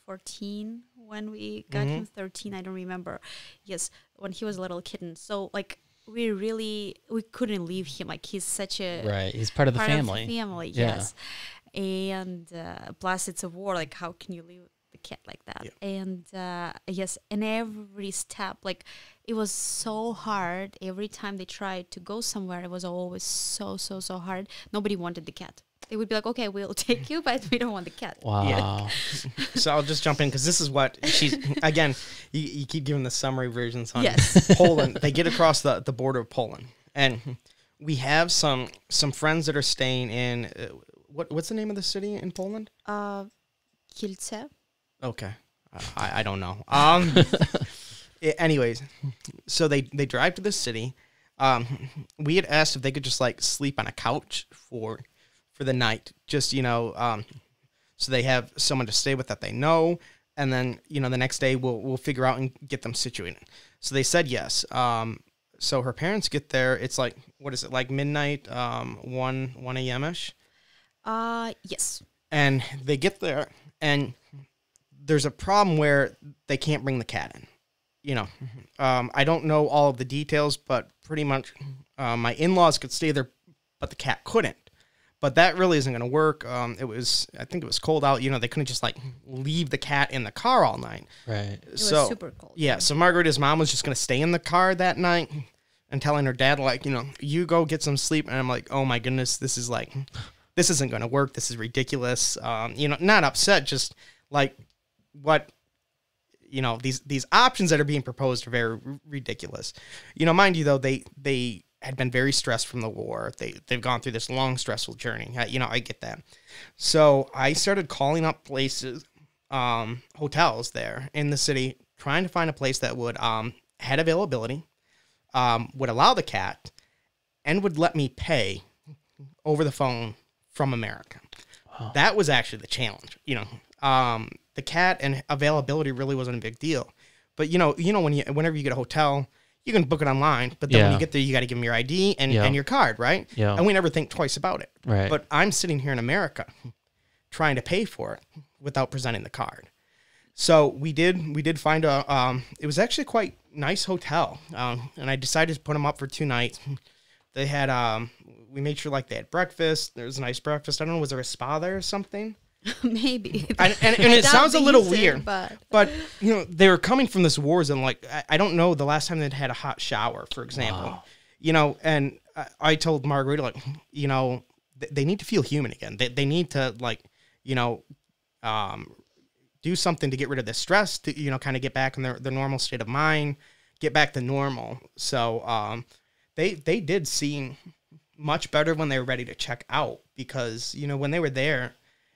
14 when we got him, 13, I don't remember. Yes, when he was a little kitten. So, we couldn't leave him. He's such a... Right, he's part of the family. Yes. And plus, it's a war. How can you leave the a cat like that. Yeah. And yes, in every step, like it was so hard. Every time they tried to go somewhere, it was always so hard. Nobody wanted the cat. They would be like, okay, we'll take you, but we don't want the cat. Wow. Yeah. So I'll just jump in because this is what she's, again, you keep giving the summary versions on Yes. Poland. They get across the border of Poland. And we have some friends that are staying in, what's the name of the city in Poland? Kielce. Okay. I don't know. Anyways, so they drive to the city. We had asked if they could just like sleep on a couch for the night, just, so they have someone to stay with that they know, and then, the next day we'll figure out and get them situated. So they said yes. So her parents get there, it's like, what is it, like midnight, 1 a.m.-ish? Yes. And they get there, and there's a problem where they can't bring the cat in. I don't know all of the details, but pretty much my in-laws could stay there, but the cat couldn't. But that really isn't going to work. I think it was cold out. They couldn't just like leave the cat in the car all night. Right. It was super cold. Yeah. So Margarita's mom was just going to stay in the car that night and telling her dad, like, you go get some sleep. And I'm like, oh my goodness, this isn't going to work. This is ridiculous. Not upset, just like what, these options that are being proposed are very ridiculous. Mind you, though, they had been very stressed from the war. They've gone through this long, stressful journey. I get that. So I started calling up places, hotels there in the city, trying to find a place that would had availability, would allow the cat, and would let me pay over the phone from America. Wow. That was actually the challenge. The cat and availability really wasn't a big deal. But whenever you get a hotel, you can book it online, but then when you get there, you got to give them your ID and your card, right? Yeah. And we never think twice about it. Right. But I'm sitting here in America trying to pay for it without presenting the card. So we did find it was actually a quite nice hotel. And I decided to put them up for 2 nights. They had, we made sure like they had breakfast. There was a nice breakfast. I don't know, was there a spa there or something? Maybe. And it sounds a little weird, but they were coming from this war zone. Like, I don't know the last time they'd had a hot shower, for example. Wow. And I told Margarita, like, they need to feel human again. They need to, like, do something to get rid of the stress, to, kind of get back in their normal state of mind, get back to normal. So they did seem much better when they were ready to check out, because, when they were there,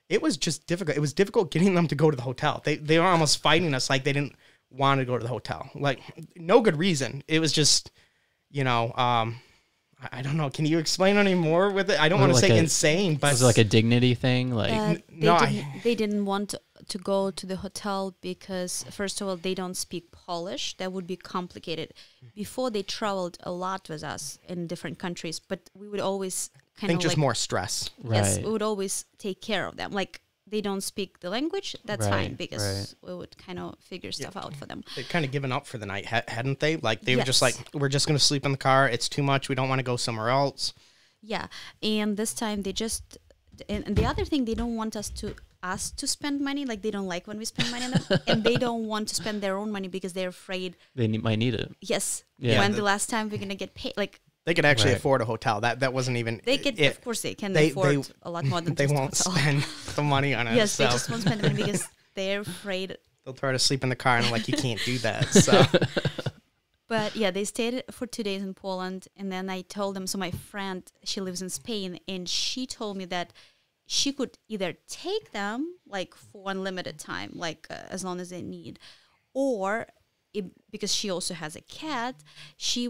it was just difficult. It was difficult getting them to go to the hotel. They were almost fighting us, like they didn't want to go to the hotel. Like, no good reason. It was just, I don't know. Can you explain any more with it? I don't want to say insane, but was it like a dignity thing? Like, they didn't want to go to the hotel because, first of all, they don't speak Polish. That would be complicated. Before, they traveled a lot with us in different countries, but we would always just more stress. Yes, we would always take care of them. Like, they don't speak the language, that's fine, because we would kind of figure stuff out for them. They'd kind of given up for the night, hadn't they? Like, they were just like, we're just going to sleep in the car. It's too much. We don't want to go somewhere else. Yeah, and this time they just, and the other thing, they don't want us to spend money. Like, they don't like when we spend money on them, and they don't want to spend their own money because they're afraid they might need it. Yes. Yeah. When the last time we're going to get paid, like, they could actually afford a hotel. That wasn't even. They could, of course, they can afford a lot more than they won't spend the money on it. Yes, they just won't spend the money because they're afraid. They'll try to sleep in the car, and I'm like, you can't do that. So, but yeah, they stayed for 2 days in Poland, and then I told them. So my friend, she lives in Spain, and she told me that she could either take them like for unlimited time, like as long as they need, or because she also has a cat, she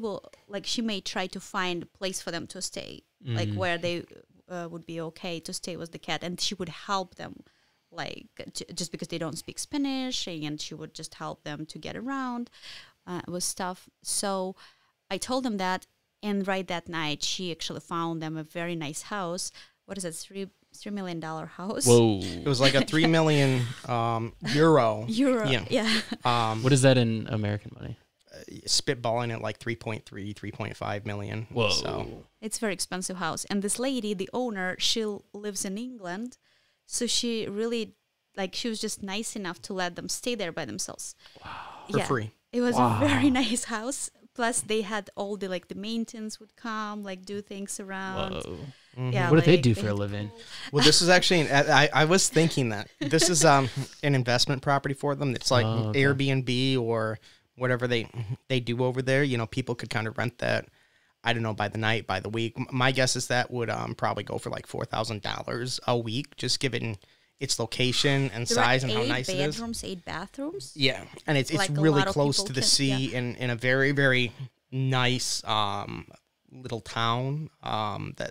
may try to find a place for them to stay, like where they would be okay to stay with the cat, and she would help them, like just because they don't speak Spanish, and she would just help them to get around with stuff. So I told them that, and right that night, she actually found them a very nice house. What is it, $3 million house? Whoa! It was like a 3 million euro. Yeah. What is that in American money? Spitballing at like 3.5 million. Whoa! So. It's a very expensive house, and this lady, the owner, she lives in England, so she really like she was just nice enough to let them stay there by themselves. Wow. For free. It was a very nice house. Plus they had all the like the maintenance would come, like do things around. Whoa. Yeah, What do they like, do for a living? Well, this is actually, I was thinking that this is an investment property for them. It's like Airbnb or whatever they do over there. You know, people could kind of rent that, I don't know, by the night, by the week. My guess is that would probably go for like $4,000 a week, just given its location and size and how nice it is. 8 bathrooms. Yeah, and it's Like really close to the sea in a very, very nice little town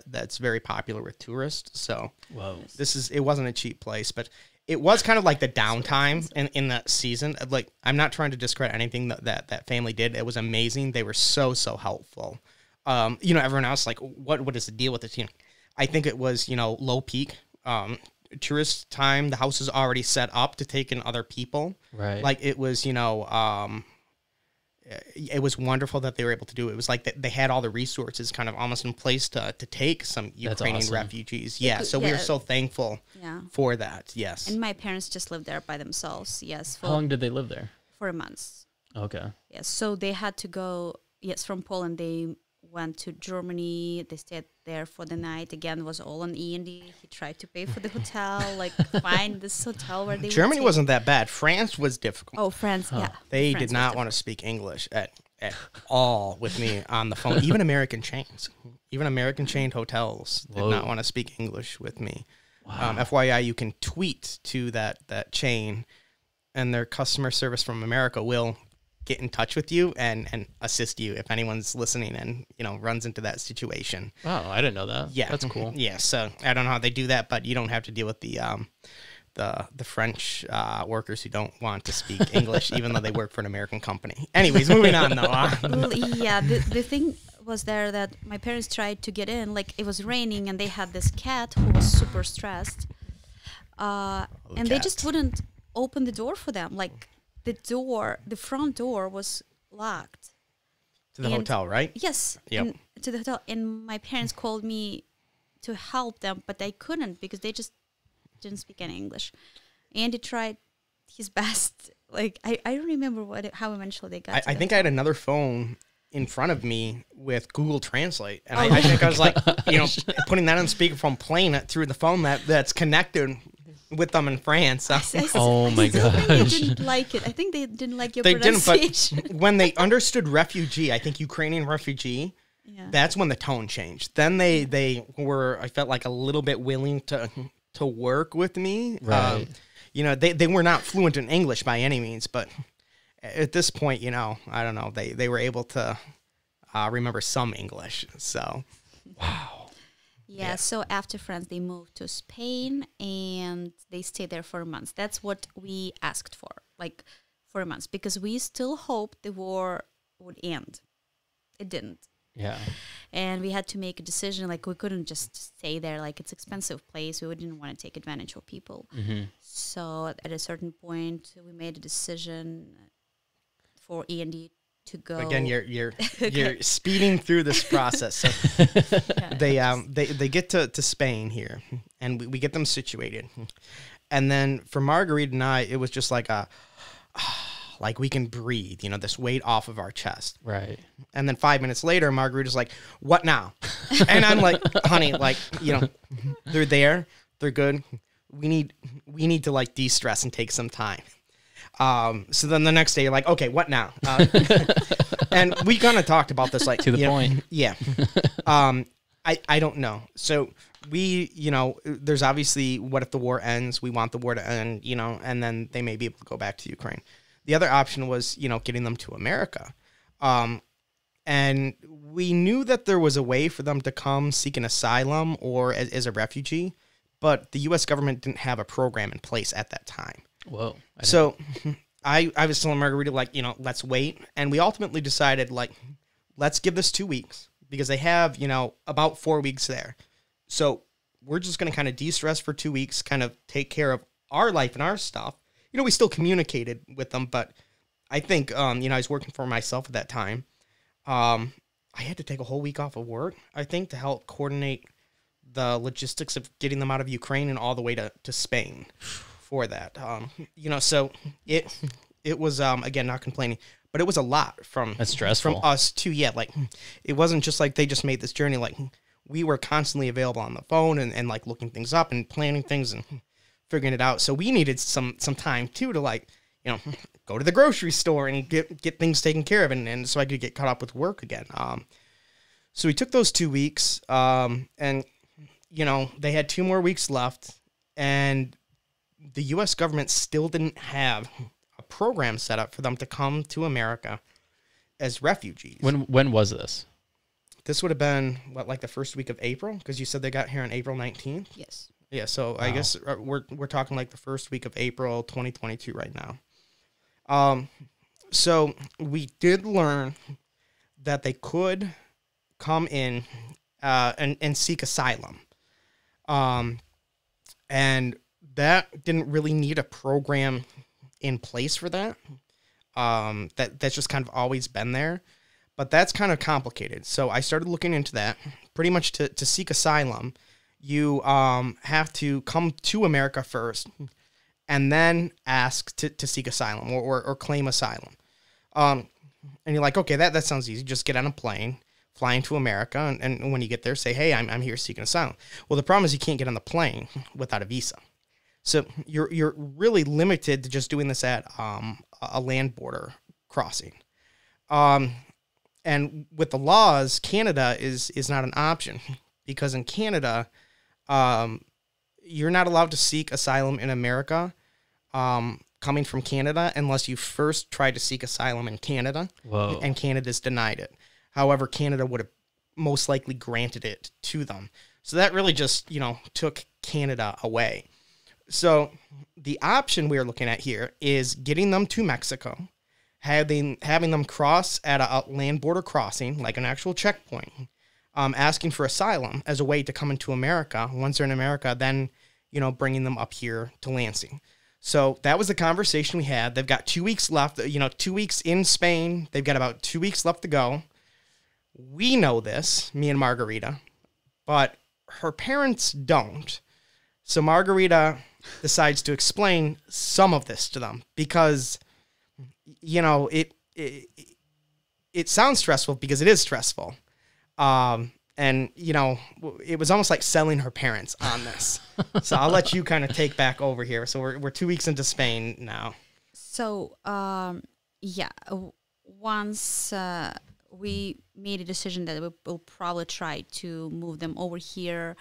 that's very popular with tourists. So it wasn't a cheap place, but it was kind of like the downtime in that season. Like, I'm not trying to discredit anything that family did. It was amazing. They were so helpful. You know, everyone else like, what is the deal with the team? I think it was, you know, low peak tourist time. The house is already set up to take in other people. Right. Like, it was, you know, it was wonderful that they were able to do it. It was like they had all the resources kind of almost in place to take some Ukrainian refugees. Yeah, so we were so thankful for that. Yes. And my parents just lived there by themselves. Yes. How long did they live there? 4 months. Okay. Yes. So they had to go, from Poland. They went to Germany. They stayed there for the night. Again, was all on E&D. He tried to pay for the hotel, like find this hotel where they Germany wasn't that bad. France was difficult. Oh, France, yeah. They France did not want to speak English at all with me on the phone. Even American chains. Even American chained hotels did not want to speak English with me. Wow. FYI, you can tweet to that chain, and their customer service from America will get in touch with you and assist you if anyone's listening and, you know, runs into that situation. Wow, I didn't know that. Yeah. That's cool. Yeah, so I don't know how they do that, but you don't have to deal with the French workers who don't want to speak English, even though they work for an American company. Anyways, moving on, though. Well, yeah, the thing was there that my parents tried to get in. Like, it was raining, and they had this cat who was super stressed. And they just wouldn't open the door for them. Like, the front door was locked. To the hotel, right? Yes. Yep. To the hotel. And my parents called me to help them, but they couldn't because they just didn't speak any English. Andy tried his best. Like, I don't remember how eventually they got I think I had another phone in front of me with Google Translate. And I think I was like, you know, putting that on speakerphone, playing it through the phone that's connected with them in France. Oh my gosh. They didn't like it. I think they didn't like your pronunciation. But when they understood refugee, I think Ukrainian refugee, that's when the tone changed. Then they were, I felt like, a little bit willing to work with me. Right. You know, they were not fluent in English by any means, but at this point, you know, I don't know, they were able to remember some English. So, wow. Yeah, so after France, they moved to Spain, and they stayed there for months. That's what we asked for, like 4 months, because we still hoped the war would end. It didn't. Yeah. And we had to make a decision. Like, we couldn't just stay there. Like, it's an expensive place. We didn't want to take advantage of people. Mm-hmm. So at a certain point, we made a decision for E&D to go. Again, you're speeding through this process. So they get to Spain here, and we get them situated. And then for Margarita and I, it was just like like we can breathe, you know, this weight off of our chest. Right. And then 5 minutes later, Margarita's like, "What now?" And I'm like, "Honey, like, you know, they're there, they're good. We need to like de-stress and take some time." So then the next day you're like, okay, what now? And we kind of talked about this, like, to the point. Yeah. I don't know. So we, you know, there's obviously, what if the war ends? We want the war to end, you know, and then they may be able to go back to Ukraine. The other option was, you know, getting them to America. And we knew that there was a way for them to come seek an asylum or as a refugee, but the U.S. government didn't have a program in place at that time. Whoa. So I was telling Margarita, like, you know, let's wait. And we ultimately decided, like, let's give this 2 weeks because they have, you know, about 4 weeks there. So we're just going to kind of de-stress for 2 weeks, kind of take care of our life and our stuff. You know, we still communicated with them, but I think, you know, I was working for myself at that time. I had to take a whole week off of work, I think, to help coordinate the logistics of getting them out of Ukraine and all the way to Spain for that. So it was again, not complaining, but it was a lot from That's stressful. from us too. Yeah, like it wasn't just like they just made this journey. Like we were constantly available on the phone and like looking things up and planning things and figuring it out. So we needed some time too to like, go to the grocery store and get things taken care of, and so I could get caught up with work again. So we took those 2 weeks, and they had 2 more weeks left, and the U.S. government still didn't have a program set up for them to come to America as refugees. When was this? This would have been like the first week of April, because you said they got here on April 19th. Yes. Yeah, so I guess we're talking like the first week of April 2022 right now. So we did learn that they could come in and seek asylum. And that didn't really need a program in place for that. That's just kind of always been there. But that's kind of complicated. So I started looking into that. Pretty much to seek asylum, you have to come to America first and then ask to seek asylum or claim asylum. And you're like, okay, that sounds easy. Just get on a plane, fly into America, and when you get there, say, hey, I'm here seeking asylum. Well, the problem is you can't get on the plane without a visa. So you're really limited to just doing this at a land border crossing. And with the laws, Canada is not an option, because in Canada, you're not allowed to seek asylum in America coming from Canada unless you first tried to seek asylum in Canada. Whoa. And Canada's denied it. However, Canada would have most likely granted it to them. So that really just, took Canada away. So the option we're looking at here is getting them to Mexico, having them cross at a land border crossing, like an actual checkpoint, asking for asylum as a way to come into America. Once they're in America, then, bringing them up here to Lansing. So that was the conversation we had. They've got 2 weeks left, 2 weeks in Spain. They've got about 2 weeks left to go. We know this, me and Margarita, but her parents don't. So Margarita decides to explain some of this to them because, it sounds stressful because it is stressful. And, it was almost like selling her parents on this. So I'll let you kind of take back over here. So we're 2 weeks into Spain now. So, once we made a decision that we'll probably try to move them over here,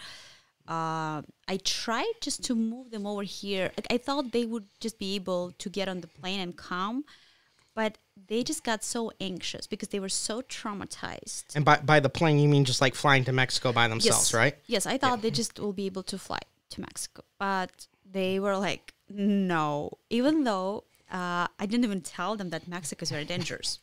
I tried just to move them over here. Like, I thought they would just be able to get on the plane and come, but they just got so anxious because they were so traumatized. And by the plane, you mean just like flying to Mexico by themselves, right? Yes, I thought they just will be able to fly to Mexico. But they were like, no. Even though I didn't even tell them that Mexico is very dangerous.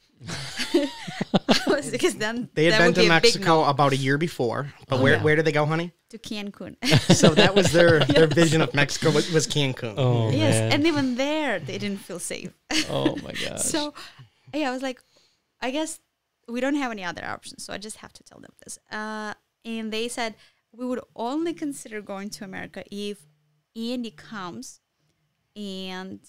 Because then they had been to Mexico about a year before. But where did they go, honey? To Cancun. So that was their vision of Mexico was Cancun. Oh, yes, man. and even there, they didn't feel safe. Oh, my gosh. So, I was like, I guess we don't have any other options, so I just have to tell them this. And they said, we would only consider going to America if Andy comes and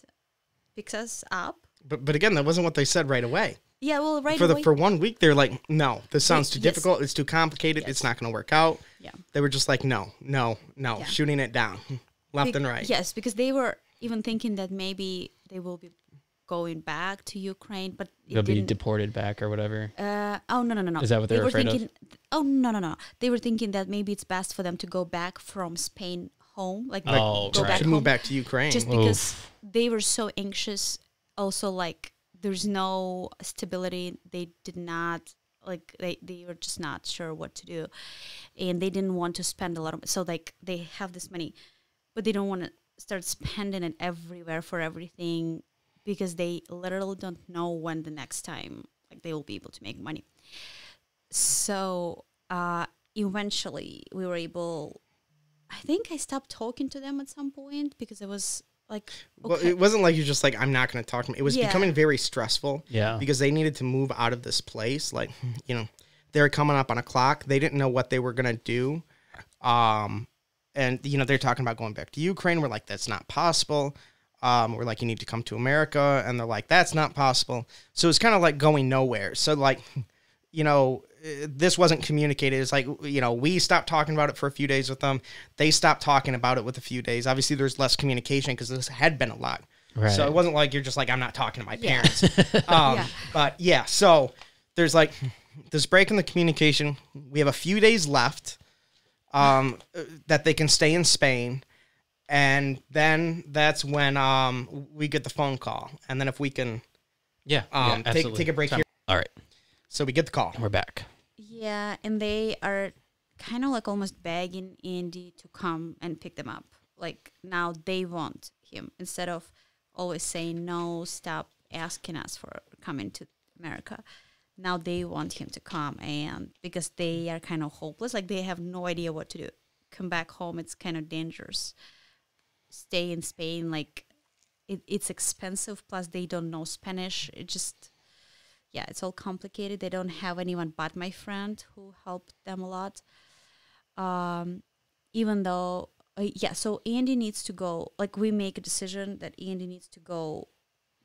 picks us up. But again, that wasn't what they said right away. Yeah, well, right away. For 1 week, they're like, no, this sounds too difficult. It's too complicated. It's not going to work out. Yeah. They were just like, no, shooting it down left and right. Yes, because they were even thinking that maybe they will be going back to Ukraine, but they'll be deported back or whatever. No. Is that what they were afraid of? Oh, no. They were thinking that maybe it's best for them to go back from Spain home, go back to home, move back to Ukraine. Just because they were so anxious. Also, there's no stability. They did not they were just not sure what to do, and they didn't want to spend a lot of. So they have this money, but they don't want to start spending it everywhere for everything because they literally don't know when the next time they will be able to make money. So eventually, we were able. I think I stopped talking to them at some point because it was. Well, it wasn't like you're just like, I'm not going to talk to them. It was becoming very stressful. Yeah. Because they needed to move out of this place. They're coming up on a clock. They didn't know what they were going to do. And, they're talking about going back to Ukraine. We're like, that's not possible. We're like, you need to come to America. And they're like, that's not possible. So it's kind of like going nowhere. So like, you know, this wasn't communicated. It's like, you know, we stopped talking about it for a few days with them. They stopped talking about it with a few days. Obviously, there's less communication because this had been a lot. Right. So it wasn't like you're just like, I'm not talking to my parents. But yeah, so there's like this break in the communication. We have a few days left that they can stay in Spain. And then that's when we get the phone call. And then if we can take a break here. All right. So we get the call. And we're back. Yeah, and they are kind of like almost begging Andy to come and pick them up. Like now they want him instead of always saying no, stop asking us for coming to America. Now they want him to come, and because they are kind of hopeless, like they have no idea what to do. Come back home, it's kind of dangerous. Stay in Spain, like it's expensive, plus they don't know Spanish. It just, yeah, it's all complicated. They don't have anyone but my friend who helped them a lot. Even though, so Andy needs to go, like we make a decision that Andy needs to go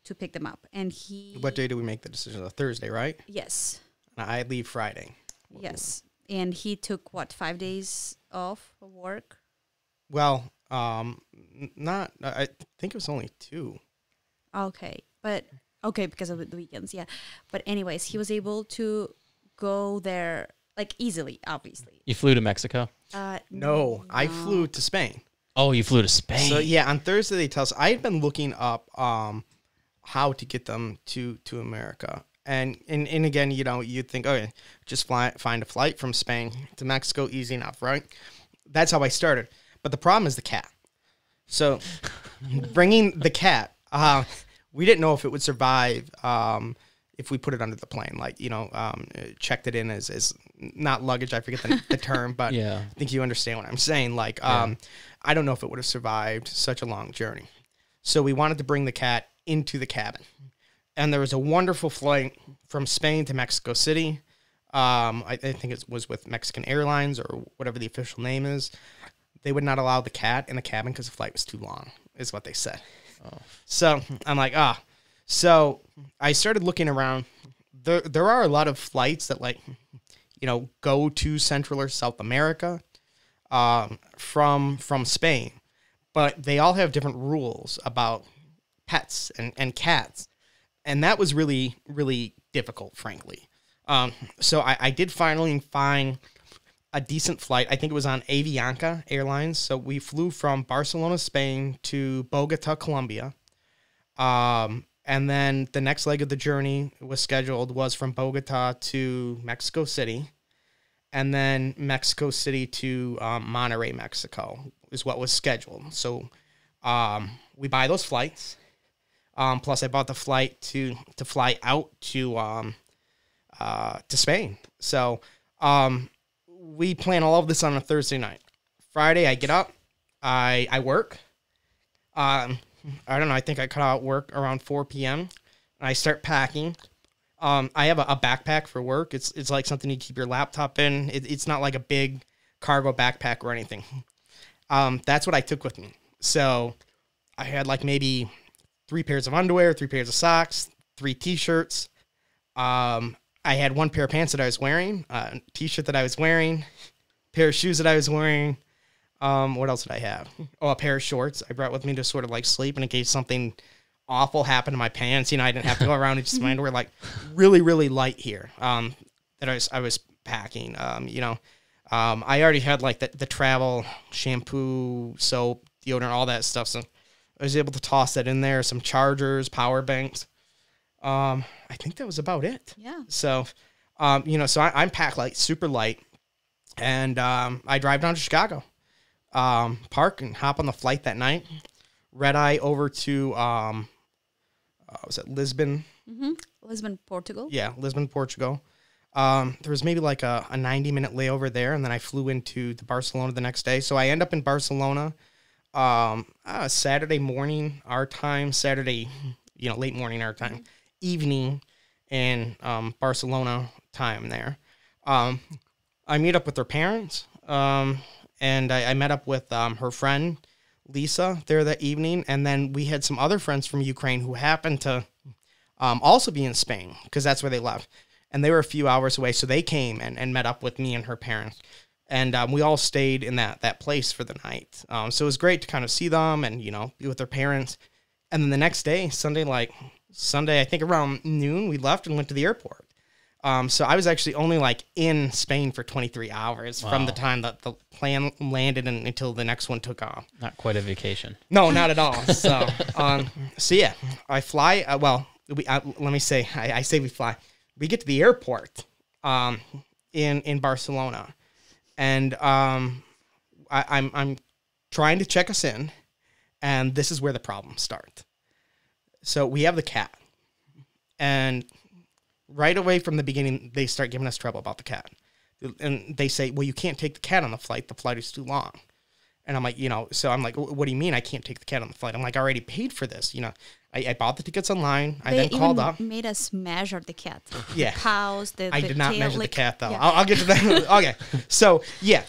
to pick them up. And he... What day do we make the decision? A Thursday, right? Yes. I leave Friday. Yes. And he took, 5 days off of work? Well, not, I think it was only 2. Okay. Okay, because of the weekends, yeah. But anyways, he was able to go there, like, easily, obviously. You flew to Mexico? No, I flew to Spain. Oh, you flew to Spain. So, yeah, on Thursday they tell us, I had been looking up how to get them to America. And again, you know, you'd think, okay, just find a flight from Spain to Mexico, easy enough, right? That's how I started. But the problem is the cat. So bringing the cat, we didn't know if it would survive if we put it under the plane. Like, you know, checked it in as not luggage. I forget the term, but yeah. I think you understand what I'm saying. Like, I don't know if it would have survived such a long journey. So we wanted to bring the cat into the cabin. And there was a wonderful flight from Spain to Mexico City. I think it was with Mexican Airlines or whatever the official name is. They would not allow the cat in the cabin because the flight was too long, is what they said. Oh. So I'm like, So I started looking around. There are a lot of flights that, like, you know, go to Central or South America from Spain. But they all have different rules about pets and cats. And that was really, really difficult, frankly. So I did finally find a decent flight. I think it was on Avianca Airlines. So we flew from Barcelona, Spain to Bogota, Colombia. And then the next leg of the journey was from Bogota to Mexico City. And then Mexico City to Monterrey, Mexico is what was scheduled. So we buy those flights. Plus I bought the flight to fly out to Spain. So we plan all of this on a Thursday night. Friday I get up, I work. I don't know, I think I cut out work around 4 p.m. and I start packing. I have a backpack for work. It's like something you keep your laptop in. It's not like a big cargo backpack or anything. That's what I took with me. So I had like maybe 3 pairs of underwear, 3 pairs of socks, 3 t-shirts. I had 1 pair of pants that I was wearing, a t-shirt that I was wearing, pair of shoes that I was wearing. What else did I have? Oh, a pair of shorts I brought with me to sort of like sleep in case something awful happened to my pants. You know, I didn't have to go around and just my underwear, like really, really light here. That I was packing. You know, I already had like the travel shampoo, soap, deodorant, all that stuff. So I was able to toss that in there. Some chargers, power banks. I think that was about it. Yeah. So, you know, so I'm packed like super light, and I drive down to Chicago, park and hop on the flight that night. Red eye over to was it Lisbon? Mm-hmm. Lisbon, Portugal. Yeah, Lisbon, Portugal. There was maybe like a 90-minute layover there, and then I flew into Barcelona the next day. So I end up in Barcelona Saturday morning our time, Saturday, you know, late morning our time, evening in Barcelona time there. I meet up with their parents, and I met up with her friend Lisa there that evening. And then we had some other friends from Ukraine who happened to also be in Spain because that's where they left. And they were a few hours away. So they came and met up with me and her parents. And we all stayed in that place for the night. So it was great to kind of see them and, be with their parents. And then the next day, Sunday, I think around noon, we left and went to the airport. So I was actually only in Spain for 23 hours from the time that the plane landed and until the next one took off. Not quite a vacation. No, not at all. So, yeah, I fly. Let me say, I say we fly. We get to the airport in Barcelona, and I'm trying to check us in, and this is where the problems start. So we have the cat, and right away from the beginning, they start giving us trouble about the cat. And they say, well, you can't take the cat on the flight. The flight is too long. And I'm like, so I'm like, what do you mean I can't take the cat on the flight? I'm like, I already paid for this. I bought the tickets online. I then called up. They made us measure the cat. Yeah. The paws, I did not measure the cat, though. Yeah. I'll get to that. Okay. So, yeah,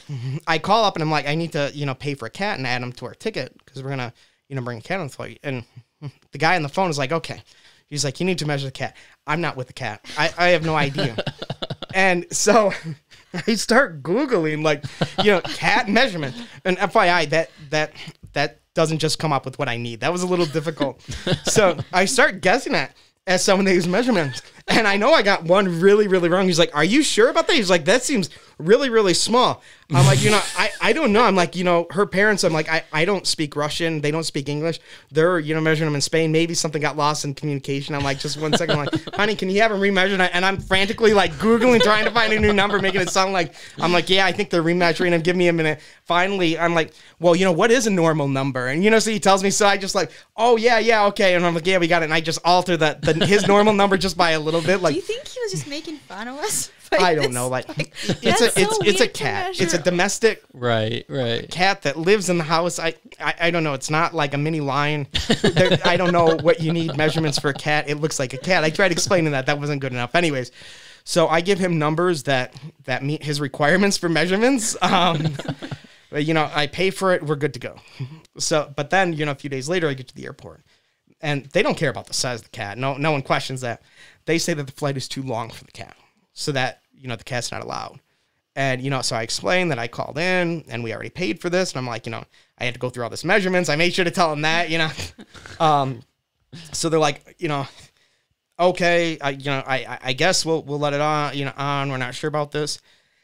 I call up and I'm like, I need to, pay for a cat and add him to our ticket because we're going to, bring a cat on the flight. And the guy on the phone is like, okay. He's like, you need to measure the cat. I'm not with the cat. I have no idea. And so I start Googling, cat measurement. And FYI, that doesn't just come up with what I need. That was a little difficult. So I start guessing at some of these measurements. And I know I got one really, really wrong. He's like, are you sure about that? He's like, that seems really, really small. I'm like, I don't know. I'm like, her parents, I'm like, I don't speak Russian. They don't speak English. They're, measuring them in Spain. Maybe something got lost in communication. I'm like, just 1 second. I'm like, honey, can you have them remeasured? And I'm frantically Googling, trying to find a new number, making it sound like, I'm like, yeah, I think they're remeasuring them. Give me a minute. Finally, I'm like, well, what is a normal number? And, so he tells me, so I just oh, yeah, okay. And I'm like, yeah, we got it. And I just alter his normal number just by a little bit. Do you think he was just making fun of us? I don't know. It's a cat. It's a domestic right cat that lives in the house. I don't know. It's not like a mini lion. I don't know what you need measurements for a cat. It looks like a cat. I tried explaining that. That wasn't good enough. Anyways, so I give him numbers that meet his requirements for measurements. I pay for it. We're good to go. So, but then, a few days later, I get to the airport. And they don't care about the size of the cat. No one questions that. They say that the flight is too long for the cat. So that, the cat's not allowed. And, so I explained that I called in and we already paid for this. And I'm like, I had to go through all this measurements. I made sure to tell them that, So they're like, okay, I guess we'll let it on, We're not sure about this.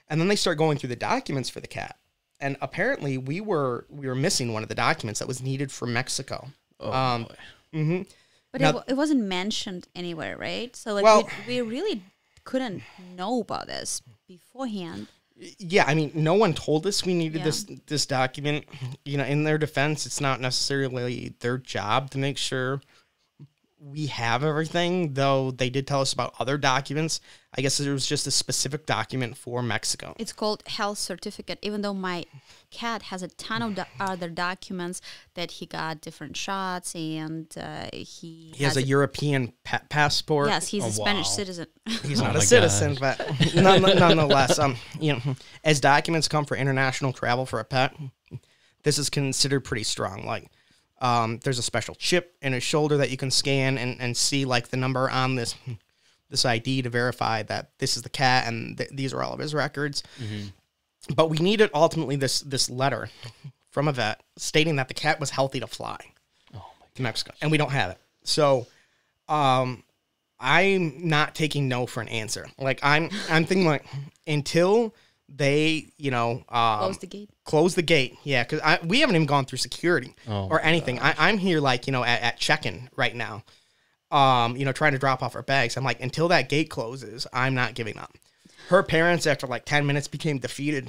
And then they start going through the documents for the cat. And apparently we were missing one of the documents that was needed for Mexico. Oh, boy. Mm-hmm. But now, it wasn't mentioned anywhere, right? So we really couldn't know about this beforehand. Yeah, I mean, no one told us we needed this document. In their defense, it's not necessarily their job to make sure we have everything, though they did tell us about other documents. I guess there was just a specific document for Mexico. It's called health certificate, even though my cat has a ton of other documents that he got different shots and he has a European passport. Yes, he's a Spanish citizen. He's not a citizen, but nonetheless, as documents come for international travel for a pet, this is considered pretty strong. There's a special chip in his shoulder that you can scan and see the number on this ID to verify that this is the cat and these are all of his records. Mm-hmm. But we needed ultimately this letter from a vet stating that the cat was healthy to fly to Mexico, and we don't have it. So I'm not taking no for an answer. I'm thinking until they, close the gate. Yeah, because we haven't even gone through security or anything. I'm here at check-in right now, trying to drop off our bags. I'm like, until that gate closes, I'm not giving up. Her parents, after 10 minutes, became defeated.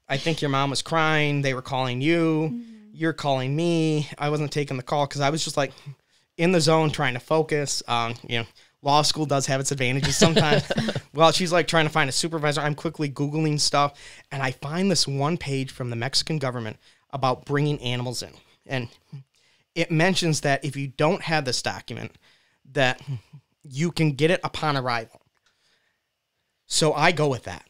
I think your mom was crying. They were calling you. Mm-hmm. You're calling me. I wasn't taking the call because I was just in the zone trying to focus. Law school does have its advantages sometimes. Well, she's trying to find a supervisor. I'm quickly Googling stuff, and I find this one page from the Mexican government about bringing animals in. And it mentions that if you don't have this document, that you can get it upon arrival. So I go with that.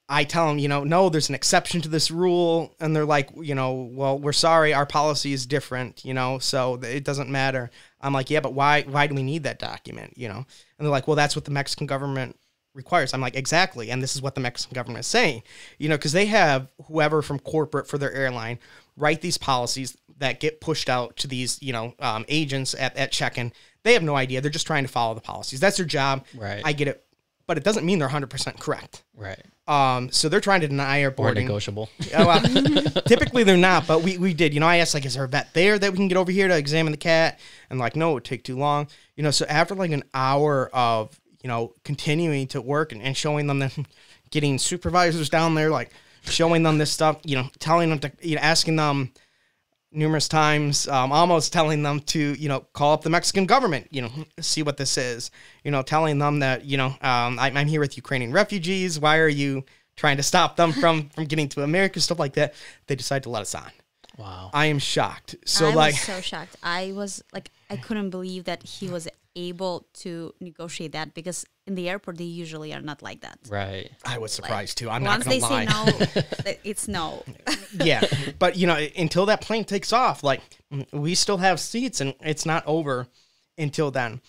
I tell them, no, there's an exception to this rule. And they're like, well, we're sorry. Our policy is different, so it doesn't matter. I'm like, yeah, but why do we need that document, And they're like, well, that's what the Mexican government requires. I'm like, exactly. And this is what the Mexican government is saying, because they have whoever from corporate for their airline write these policies that get pushed out to these, agents at check-in. They have no idea. They're just trying to follow the policies. That's their job. Right. I get it. But it doesn't mean they're 100% correct. Right. So they're trying to deny our boarding. Or negotiable. Well, typically they're not, but we did. I asked, like, is there a vet there that we can get over here to examine the cat? And like, no, it would take too long. So after like an hour of, continuing to work and showing them getting supervisors down there, like showing them this stuff, telling them to, asking them numerous times, almost telling them to, call up the Mexican government, see what this is, telling them that, I'm here with Ukrainian refugees. Why are you trying to stop them from getting to America? Stuff like that. They decide to let us on. Wow. I am shocked. So I like, was so shocked. I was like, I couldn't believe that he was able to negotiate that, because in the airport, they usually are not like that. Right. I was surprised too. I'm Once not going to lie. Once they say no, it's no. Yeah. But, until that plane takes off, like, we still have seats and it's not over until then.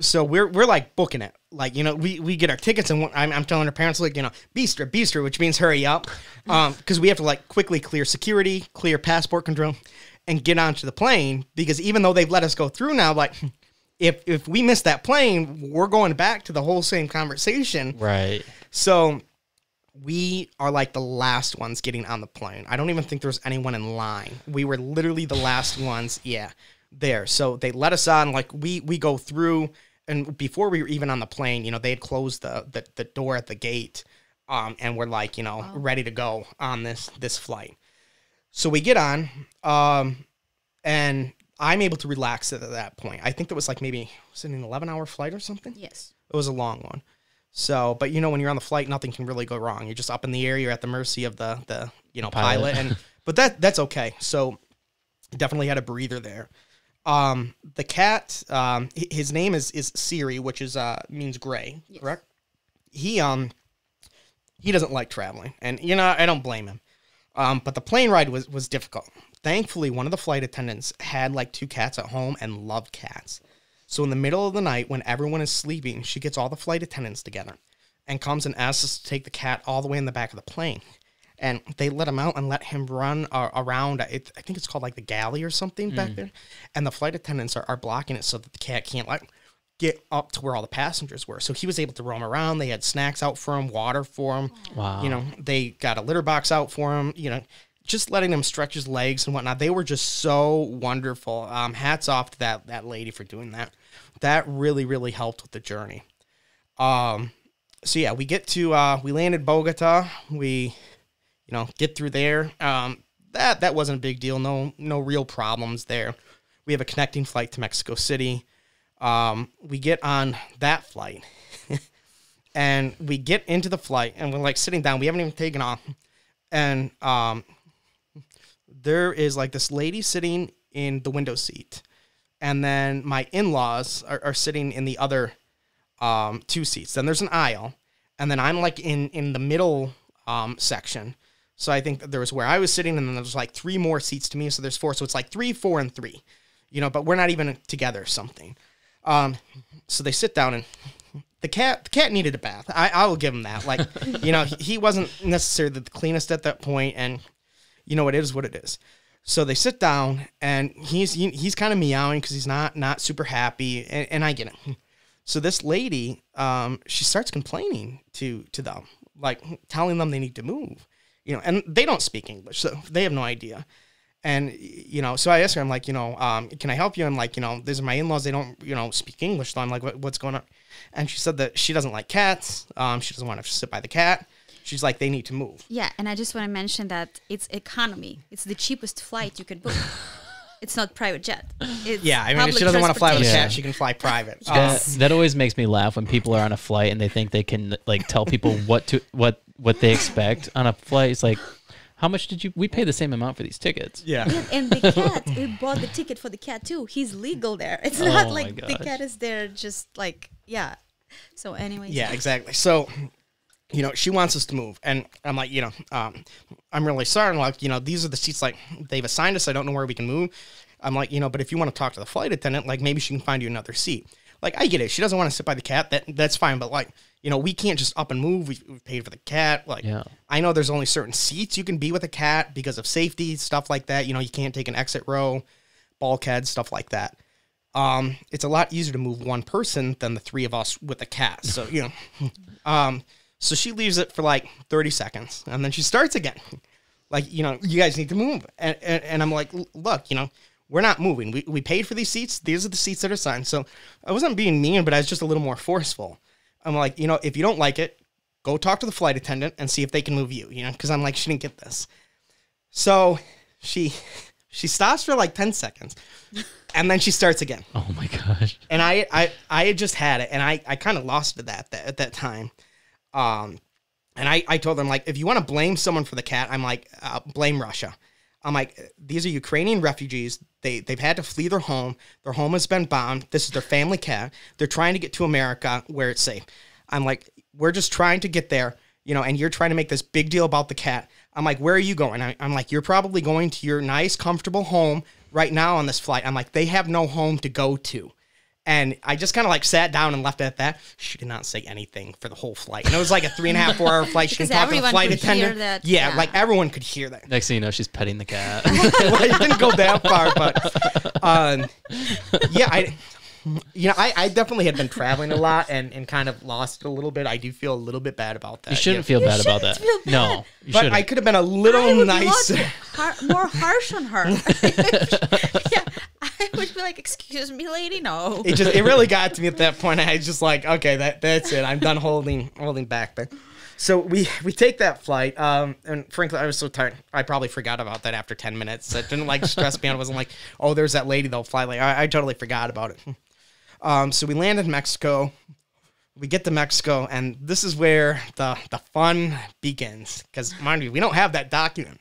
So we're like booking it. Like, we get our tickets and I'm telling our parents, like, Bistra, which means hurry up. Because we have to like quickly clear security, clear passport control, and get onto the plane. Because even though they've let us go through now, like, if we miss that plane, we're going back to the whole same conversation. Right. So we are like the last ones getting on the plane. I don't even think there was anyone in line. We were literally the last ones, there. So they let us on, like we go through, and before we were even on the plane, they had closed the door at the gate, and we're like, ready to go on this flight. So we get on, and I'm able to relax at that point. I think that was like maybe, was it an 11-hour flight or something? Yes. It was a long one. So, but when you're on the flight, nothing can really go wrong. You're just up in the air. You're at the mercy of the pilot. But that's okay. So definitely had a breather there. The cat, his name is Siri, which is, means gray, yes. Correct? He doesn't like traveling, and, I don't blame him. But the plane ride was difficult. Thankfully, one of the flight attendants had like 2 cats at home and loved cats. So in the middle of the night, when everyone is sleeping, she gets all the flight attendants together and comes and asks us to take the cat all the way in the back of the plane. And they let him out and let him run around. I think it's called like the galley or something back there. And the flight attendants are blocking it so that the cat can't like get up to where all the passengers were. So he was able to roam around. They had snacks out for him, water for him. Wow. They got a litter box out for him, just letting him stretch his legs and whatnot. They were just so wonderful. Hats off to that lady for doing that. That really, really helped with the journey. So yeah, we get to, we landed Bogota. We, get through there. That wasn't a big deal. No real problems there. We have a connecting flight to Mexico City. We get on that flight and we get into the flight and we're like sitting down. We haven't even taken off. And, there is like this lady sitting in the window seat. And then my in-laws are sitting in the other 2 seats. Then there's an aisle. And then I'm like in the middle section. So I think that there was where I was sitting, and then there's like 3 more seats to me. So there's 4. So it's like 3, 4, and 3. But we're not even together or something. So they sit down, and the cat needed a bath. I will give him that. Like, he wasn't necessarily the cleanest at that point, and it is what it is. So they sit down, and he's kind of meowing because he's not super happy, and I get it. So this lady, she starts complaining to them, like telling them they need to move, and they don't speak English, so they have no idea. And, so I asked her, I'm like, can I help you? I'm like, these are my in-laws. They don't, speak English. So I'm like, what's going on? And she said that she doesn't like cats. She doesn't want to sit by the cat. She's like, they need to move. Yeah, and I just want to mention that it's economy. It's the cheapest flight you could book. It's not private jet. It's if she doesn't want to fly with a cat, she can fly private. That always makes me laugh when people are on a flight and they think they can like tell people what they expect on a flight. It's like, how much did we pay the same amount for these tickets? Yeah, and the cat, we bought the ticket for the cat too. He's legal there. It's not like the cat is there just like, yeah. So anyways. Yeah, exactly. So you know, she wants us to move. And I'm like, you know, I'm really sorry. I'm like, you know, these are the seats like they've assigned us. I don't know where we can move. I'm like, you know, but if you want to talk to the flight attendant, like maybe she can find you another seat. Like, I get it. She doesn't want to sit by the cat. That's fine. But like, you know, we can't just up and move. We've paid for the cat. Like, I know there's only certain seats you can be with a cat because of safety, stuff like that. You know, you can't take an exit row, bulkhead, stuff like that. It's a lot easier to move one person than the three of us with a cat. So, you know, so she leaves it for like 30 seconds and then she starts again. Like, you know, you guys need to move. And I'm like, look, you know, we're not moving. We paid for these seats. These are the seats that are assigned. So I wasn't being mean, but I was just a little more forceful. I'm like, you know, if you don't like it, go talk to the flight attendant and see if they can move you, you know, because I'm like, she didn't get this. So she stops for like 10 seconds and then she starts again. Oh my gosh. And I had just had it and I kind of lost it at that time. And I told them, like, if you want to blame someone for the cat, I'm like, blame Russia. I'm like, these are Ukrainian refugees. They've had to flee their home. Their home has been bombed. This is their family cat. They're trying to get to America where it's safe. I'm like, we're just trying to get there, you know, and you're trying to make this big deal about the cat. I'm like, where are you going? I'm like, you're probably going to your nice, comfortable home right now on this flight. I'm like, they have no home to go to. And I just kind of like sat down and left it at that. She did not say anything for the whole flight. And it was like a 3.5, 4 hour flight. She can talk to the flight attendant. That, yeah, like everyone could hear that. Next thing you know, she's petting the cat. Well, it didn't go that far, but yeah, I definitely had been traveling a lot and kind of lost it a little bit. I do feel a little bit bad about that. You shouldn't feel bad about that. No, you but shouldn't. I could have been a little nicer. More harsh on her. Yeah, I would be like, excuse me, lady, no. It really got to me at that point. I was just like, okay, that's it. I'm done holding back there. So we take that flight, and frankly, I was so tired. I probably forgot about that after 10 minutes. It didn't like stress me out. It wasn't like, oh, there's that lady that'll fly. Like I totally forgot about it. So we land in Mexico. We get to Mexico, and this is where the fun begins. Because mind you, we don't have that document.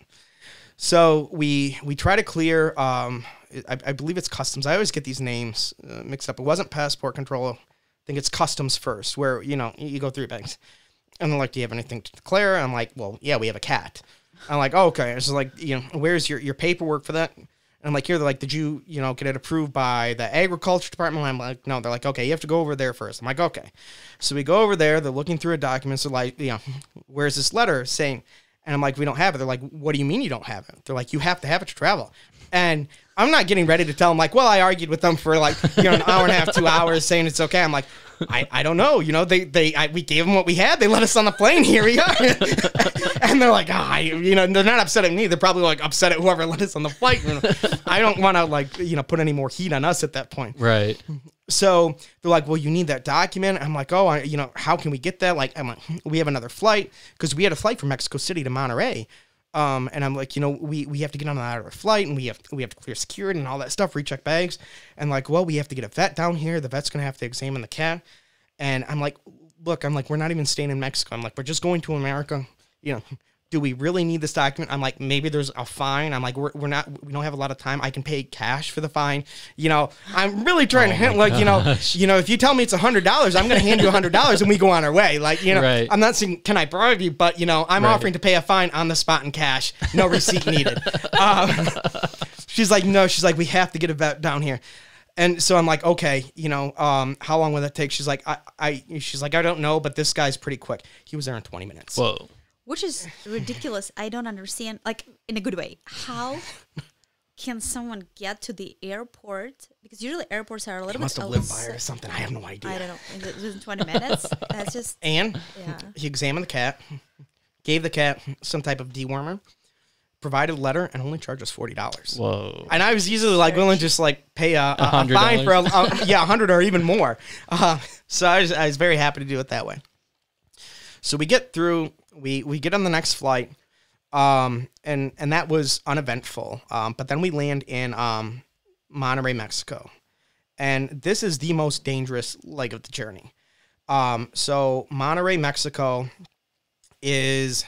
So we try to clear. I believe it's customs. I always get these names mixed up. It wasn't passport control. I think it's customs first, where you go through things. And they're like, do you have anything to declare? I'm like, well, yeah, we have a cat. I'm like, oh, okay. It's like, where's your paperwork for that? And I'm like, here, they're like, did you, get it approved by the agriculture department? I'm like, no. They're like, okay, you have to go over there first. I'm like, okay. So we go over there. They're looking through a document. So like, where's this letter saying? And I'm like, we don't have it. They're like, what do you mean you don't have it? They're like, you have to have it to travel. And I'm not getting ready to tell them, like, well, I argued with them for like, an hour and a half, 2 hours saying it's okay. I'm like, I don't know. We gave them what we had. They let us on the plane. Here we are. And they're like, they're not upset at me. They're probably like upset at whoever let us on the flight. I don't want to put any more heat on us at that point. Right. So they're like, well, you need that document. I'm like, oh, how can we get that? Like, I'm like, we have another flight because we had a flight from Mexico City to Monterey. And I'm like, we have to get on another flight and we have to clear security and all that stuff, recheck bags. And like, well, we have to get a vet down here. The vet's going to have to examine the cat. And I'm like, look, we're not even staying in Mexico. I'm like, we're just going to America. Do we really need this document? I'm like, maybe there's a fine. I'm like, we don't have a lot of time. I can pay cash for the fine. I'm really trying to hint, like, if you tell me it's $100, I'm going to hand you $100 and we go on our way. Like, right. I'm not saying, can I bribe you? But, I'm right. offering to pay a fine on the spot in cash. No receipt needed. She's like, no, we have to get a vet down here. And so I'm like, okay, how long will that take? She's like, I don't know, but this guy's pretty quick. He was there in 20 minutes. Whoa. Which is ridiculous. I don't understand, like, in a good way. How can someone get to the airport? Because usually airports are a little bit... Must have lived by her or something. I have no idea. I don't know. It was in 20 minutes? That's just... And he examined the cat, gave the cat some type of dewormer, provided a letter, and only charged us $40. Whoa. And I was usually, like, willing to just, like, pay a fine for, $100 or even more. So I was very happy to do it that way. So we get through... We get on the next flight, and that was uneventful. But then we land in Monterey, Mexico, and this is the most dangerous leg of the journey. So Monterey, Mexico, is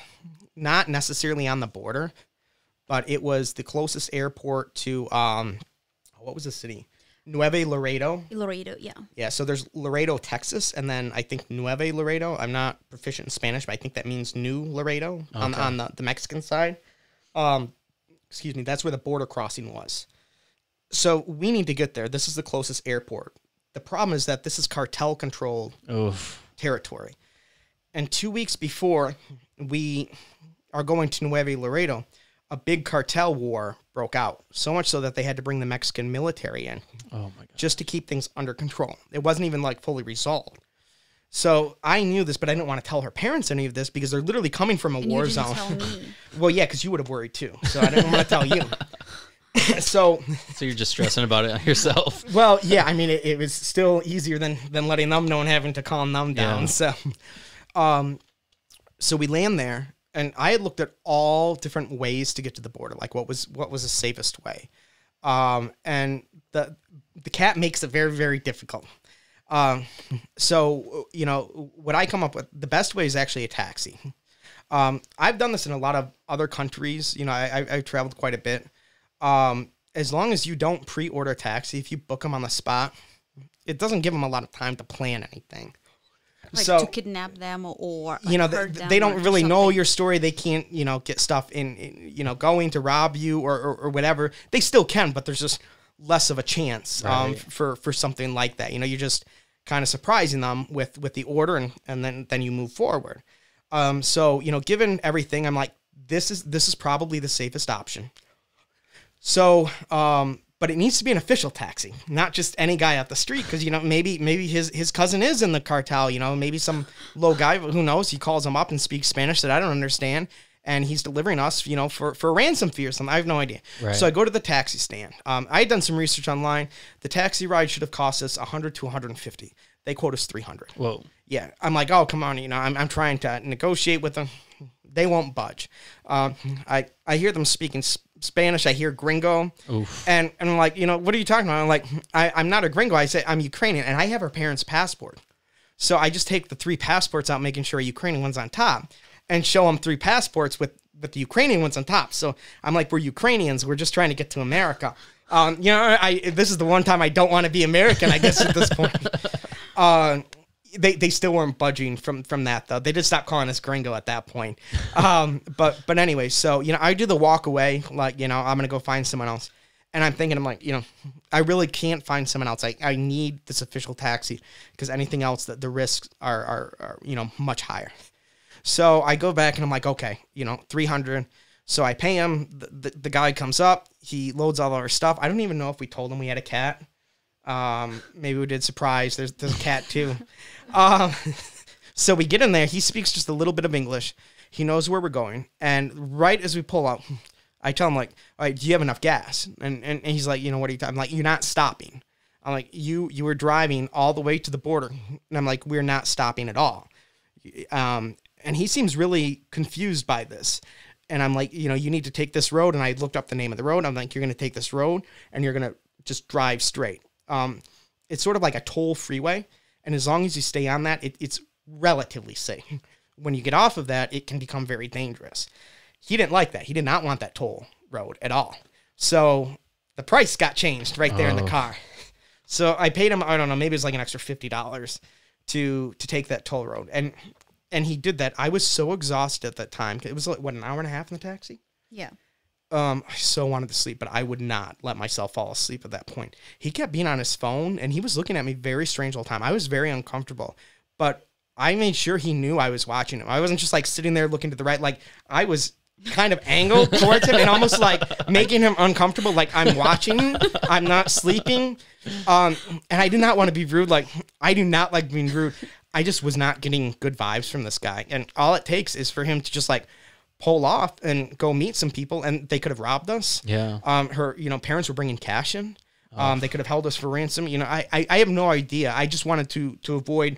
not necessarily on the border, but it was the closest airport to what was the city? Nuevo Laredo. Laredo, yeah. Yeah, so there's Laredo, Texas, and then I think Nuevo Laredo. I'm not proficient in Spanish, but I think that means New Laredo on the Mexican side. Excuse me, that's where the border crossing was. So we need to get there. This is the closest airport. The problem is that this is cartel-controlled territory. And 2 weeks before we are going to Nuevo Laredo, a big cartel war broke out. So much so that they had to bring the Mexican military in just to keep things under control. It wasn't even like fully resolved. So I knew this, but I didn't want to tell her parents any of this because they're literally coming from a war zone. Tell me. Well, yeah, because you would have worried too. So I didn't want to tell you. So you're just stressing about it yourself. Well, yeah, I mean, it was still easier than letting them know and having to calm them down. Yeah. So we land there, and I had looked at all different ways to get to the border, like what was the safest way. And the cat makes it very, very difficult. So, you know, what I come up with, the best way is actually a taxi. I've done this in a lot of other countries. You know, I've traveled quite a bit. As long as you don't pre-order a taxi, if you book them on the spot, it doesn't give them a lot of time to plan anything. Like so, to kidnap them or like you know, they don't really know your story. They can't, you know, get stuff in you know, going to rob you or whatever. They still can, but there's just less of a chance for something like that. You know, you're just kind of surprising them with the order and then you move forward. So, you know, given everything, I'm like, this is probably the safest option. So, but it needs to be an official taxi, not just any guy out the street. Because, you know, maybe his cousin is in the cartel, you know, maybe some low guy, who knows, he calls him up and speaks Spanish that I don't understand. And he's delivering us, you know, for a ransom fee or something. I have no idea. Right. So I go to the taxi stand. I had done some research online. The taxi ride should have cost us $100 to $150. They quote us $300. Whoa. Yeah. I'm like, oh, come on. You know, I'm trying to negotiate with them. They won't budge. I hear them speaking Spanish. I hear gringo. Oof. And I'm like, you know, what are you talking about? I'm like, I'm not a gringo. I say I'm Ukrainian, and I have her parents' passport. So I just take the 3 passports out, making sure a Ukrainian one's on top, and show them 3 passports with the Ukrainian ones on top. So I'm like, we're Ukrainians. We're just trying to get to America. You know, this is the one time I don't want to be American, I guess, at this point. They still weren't budging from that, though. They did stop calling us gringo at that point. But anyway, so, you know, I do the walk away, like, you know, I'm going to go find someone else. And I'm thinking, I'm like, you know, I really can't find someone else. I need this official taxi because anything else, the risks are, you know, much higher. So I go back and I'm like, okay, you know, $300. So I pay him. The guy comes up. He loads all of our stuff. I don't even know if we told him we had a cat. Maybe we did surprise. There's a cat too. So we get in there. He speaks just a little bit of English. He knows where we're going. And right as we pull up, I tell him, like, all right, do you have enough gas? And he's like, you know, what are you talking? I'm like, you're not stopping. I'm like, you were driving all the way to the border. And I'm like, we're not stopping at all. And he seems really confused by this. And I'm like, you know, you need to take this road. And I looked up the name of the road. I'm like, you're going to take this road and you're going to just drive straight. It's sort of like a toll freeway. And as long as you stay on that, it's relatively safe. When you get off of that, it can become very dangerous. He didn't like that. He did not want that toll road at all. So the price got changed right there in the car. So I paid him, I don't know, maybe it's like an extra $50 to take that toll road. And he did that. I was so exhausted at that time. It was like, what, an hour and a half in the taxi? Yeah. I so wanted to sleep, but I would not let myself fall asleep at that point. He kept being on his phone, and he was looking at me very strange all the time. I was very uncomfortable, but I made sure he knew I was watching him. I wasn't just like sitting there looking to the right. Like, I was kind of angled towards him and almost like making him uncomfortable. Like, I'm watching, I'm not sleeping. And I did not want to be rude. Like, I do not like being rude. I just was not getting good vibes from this guy. And all it takes is for him to just like pull off and go meet some people, and they could have robbed us. Yeah. Her, you know, parents were bringing cash in. They could have held us for ransom. You know, I have no idea. I just wanted to avoid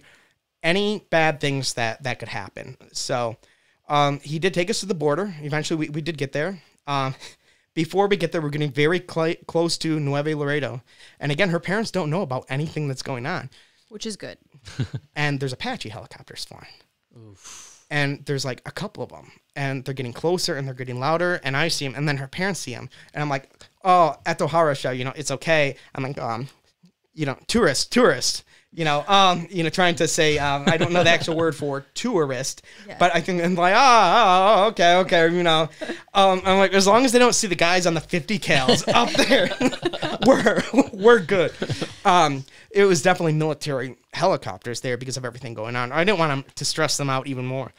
any bad things that could happen. So, he did take us to the border. Eventually we did get there. Before we get there, we're getting very close to Nuevo Laredo. And again, her parents don't know about anything that's going on. Which is good. And there's Apache helicopters flying. Oof. And there's like a couple of them. And they're getting closer and they're getting louder. And I see them. And then her parents see them. And I'm like, oh, at the horror show, you know, it's okay. I'm like, tourist, trying to say, I don't know the actual word for tourist, but I think I'm like, okay, I'm like, as long as they don't see the guys on the 50 cals up there, we're good. It was definitely military helicopters there because of everything going on. I didn't want them to stress them out even more.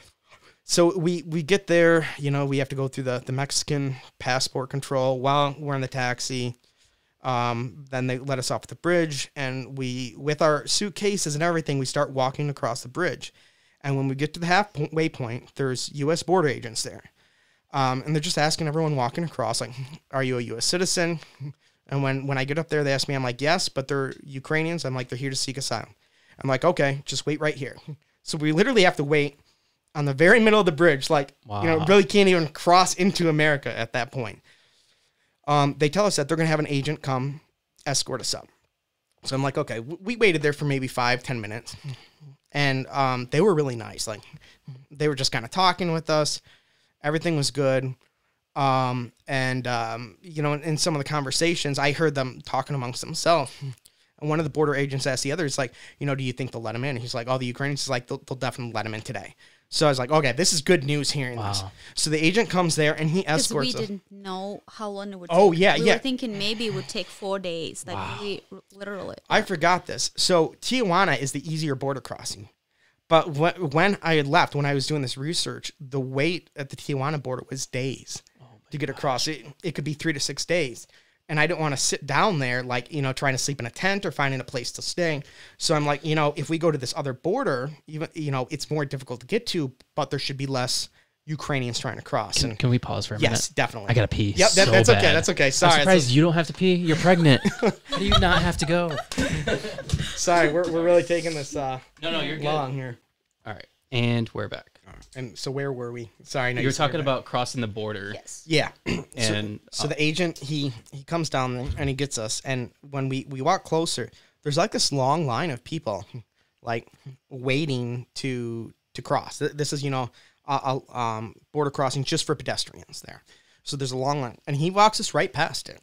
So we get there, we have to go through the Mexican passport control while we're in the taxi. Then they let us off the bridge, and with our suitcases and everything, we start walking across the bridge. And when we get to the halfway point, there's U.S. border agents there. And they're just asking everyone walking across, like, are you a U.S. citizen? And when I get up there, they ask me, I'm like, yes, but they're Ukrainians. I'm like, they're here to seek asylum. I'm like, okay, just wait right here. So we literally have to wait on the very middle of the bridge, like, wow. Really can't even cross into America at that point. They tell us that they're going to have an agent come escort us up. So I'm like, okay, we waited there for maybe 5-10 minutes. And they were really nice. Like, they were just kind of talking with us. Everything was good. In some of the conversations, I heard them talking amongst themselves. And one of the border agents asked the other, it's like, do you think they'll let him in? And he's like, the Ukrainians, is like, they'll definitely let him in today. So I was like, okay, this is good news hearing this. So the agent comes there and he escorts us. Because we didn't know how long it would take. Oh, yeah, we were thinking maybe it would take 4 days. Like, we literally. I forgot this. So Tijuana is the easier border crossing. But when I had left, when I was doing this research, the wait at the Tijuana border was days to get across. It could be 3 to 6 days. And I didn't want to sit down there, like, trying to sleep in a tent or finding a place to stay. So I'm like, if we go to this other border, even, it's more difficult to get to, but there should be less Ukrainians trying to cross. Can we pause for a minute? Yes, definitely. I got to pee. Yep, that's bad. okay. That's okay. Sorry. I'm surprised you don't have to pee. You're pregnant. How do you not have to go? Sorry, we're really taking this no, you're good. long here. All right. And we're back. And so where were we? Sorry, no, you were talking about crossing the border. Yes. Yeah. And so the agent, he comes down there and he gets us. And when we walk closer, there's like this long line of people, like, waiting to cross. This is, border crossing just for pedestrians there. So there's a long line. And he walks us right past it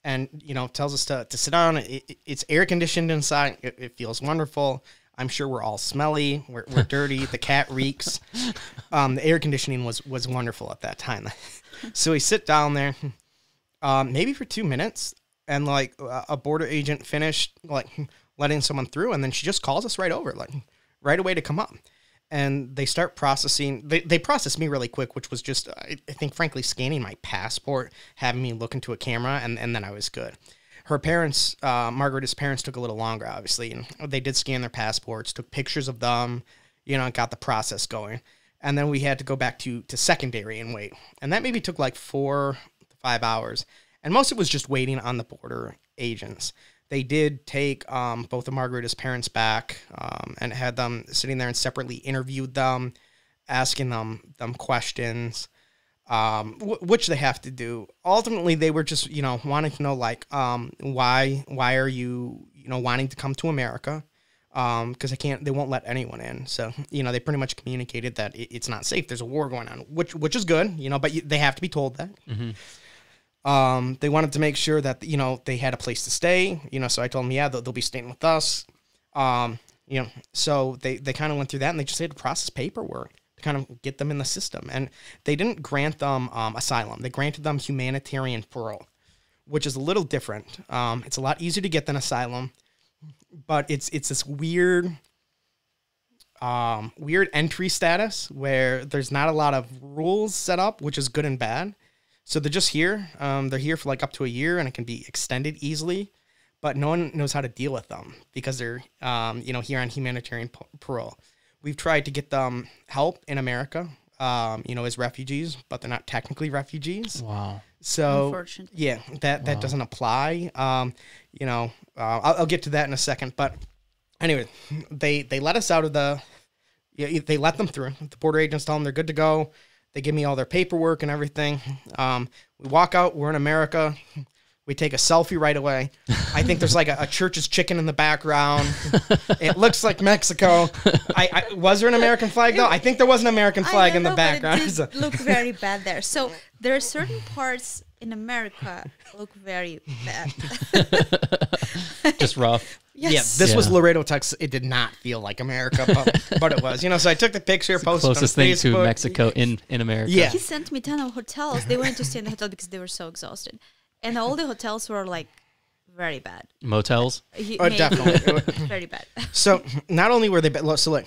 and, tells us to sit down. It's air conditioned inside. It feels wonderful. I'm sure we're all smelly. We're dirty. The cat reeks. The air conditioning was wonderful at that time. So we sit down there, maybe for 2 minutes, and like a border agent finished like letting someone through, and then she just calls us right over, like right away to come up. And they start processing. They processed me really quick, which was just, I think, frankly, scanning my passport, having me look into a camera, and then I was good. Her parents, Margarita's parents, took a little longer, obviously. And they did scan their passports, took pictures of them, got the process going. And then we had to go back to secondary and wait. And that maybe took like 4 to 5 hours. And most of it was just waiting on the border agents. They did take both of Margarita's parents back and had them sitting there and separately interviewed them, asking them questions. Which they have to do. Ultimately, they were just, wanting to know, like, why are you, wanting to come to America? Because they won't let anyone in. So, they pretty much communicated that it's not safe. There's a war going on, which is good, but they have to be told that. Mm-hmm. They wanted to make sure that, they had a place to stay, so I told them, yeah, they'll be staying with us. So they kind of went through that, and they just had to process paperwork. Kind of get them in the system. And they didn't grant them asylum. They granted them humanitarian parole, which is a little different. It's a lot easier to get than asylum, but it's this weird entry status where there's not a lot of rules set up, which is good and bad. So they're just here. They're here for like up to a year, and it can be extended easily, but no one knows how to deal with them because they're here on humanitarian parole. We've tried to get them help in America, as refugees, but they're not technically refugees. Wow. So, unfortunately. yeah, that doesn't apply. I'll get to that in a second. But anyway, they let us out of they let them through. The border agents tell them they're good to go. They give me all their paperwork and everything. We walk out. We're in America. We take a selfie right away. I think there's like a church's chicken in the background. It looks like Mexico. Was there an American flag though? I think there was an American flag in the background. It did look very bad there. So there are certain parts in America look very bad. Just rough. Yes. Yeah, this was Laredo, Texas. It did not feel like America, but it was. You know, so I took the picture, posted it on Closest thing Facebook. to Mexico in America. Yeah. He sent me 10 of hotels. They wanted to stay in the hotel because they were so exhausted. And all the hotels were like very bad. Motels? Definitely. Very bad. So not only were they bad, so look,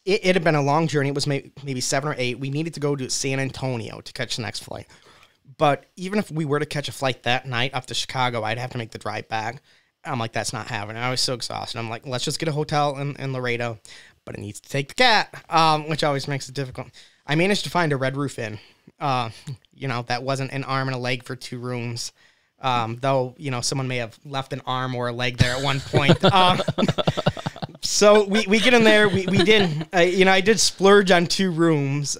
it had been a long journey. It was maybe 7 or 8. We needed to go to San Antonio to catch the next flight. But even if we were to catch a flight that night up to Chicago, I'd have to make the drive back. I'm like, that's not happening. I was so exhausted. I'm like, let's just get a hotel in Laredo, but it needs to take the cat, which always makes it difficult. I managed to find a Red Roof Inn. You know, that wasn't an arm and a leg for 2 rooms. Though, you know, someone may have left an arm or a leg there at one point. So we get in there. We did, you know, I did splurge on 2 rooms.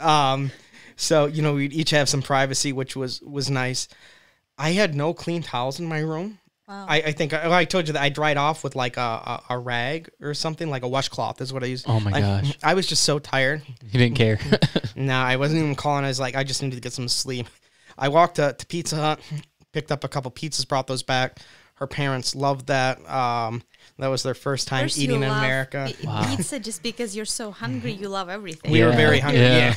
So, you know, we'd each have some privacy, which was nice. I had no clean towels in my room. Wow. I think I told you that I dried off with like a rag or something, like a washcloth is what I used. Oh my gosh. I was just so tired. You didn't care. No, I wasn't even calling. I was like, I just needed to get some sleep. I walked to Pizza Hut, picked up a couple pizzas, brought those back. Her parents loved that. That was their first time eating in America. Pizza, just because you're so hungry, you love everything. We were very hungry. Yeah.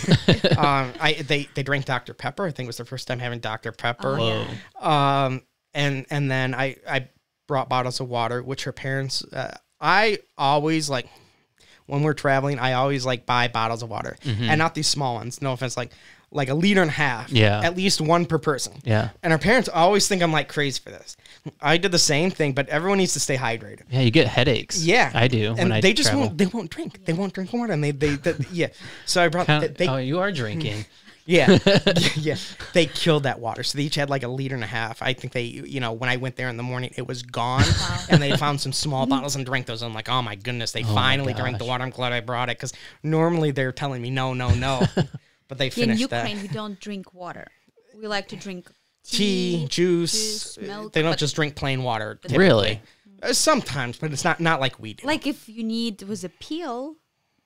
They drank Dr. Pepper. I think it was their first time having Dr. Pepper. Oh, yeah. And then I brought bottles of water, which her parents. I always like when we're traveling. I always like buy bottles of water, and not these small ones. No offense, like 1.5 liters. Yeah. At least 1 per person. Yeah. And our parents always think I'm like crazy for this. I did the same thing, but everyone needs to stay hydrated. Yeah, you get headaches. Yeah, I do. And when they I just travel. won't. They won't drink. They won't drink water, and they yeah. So I brought. Oh, you are drinking. Yeah, yeah. They killed that water. So they each had like 1.5 liters. I think they, you know, when I went there in the morning, it was gone, and they found some small bottles and drank those. I'm like, oh my goodness, they finally drank the water. I'm glad I brought it because normally they're telling me no, but they finished that. In Ukraine, we don't drink water. We like to drink tea, juice. Milk. They don't just drink plain water. Typically. Really? Sometimes, but it's not like we do. Like if you need with a peel,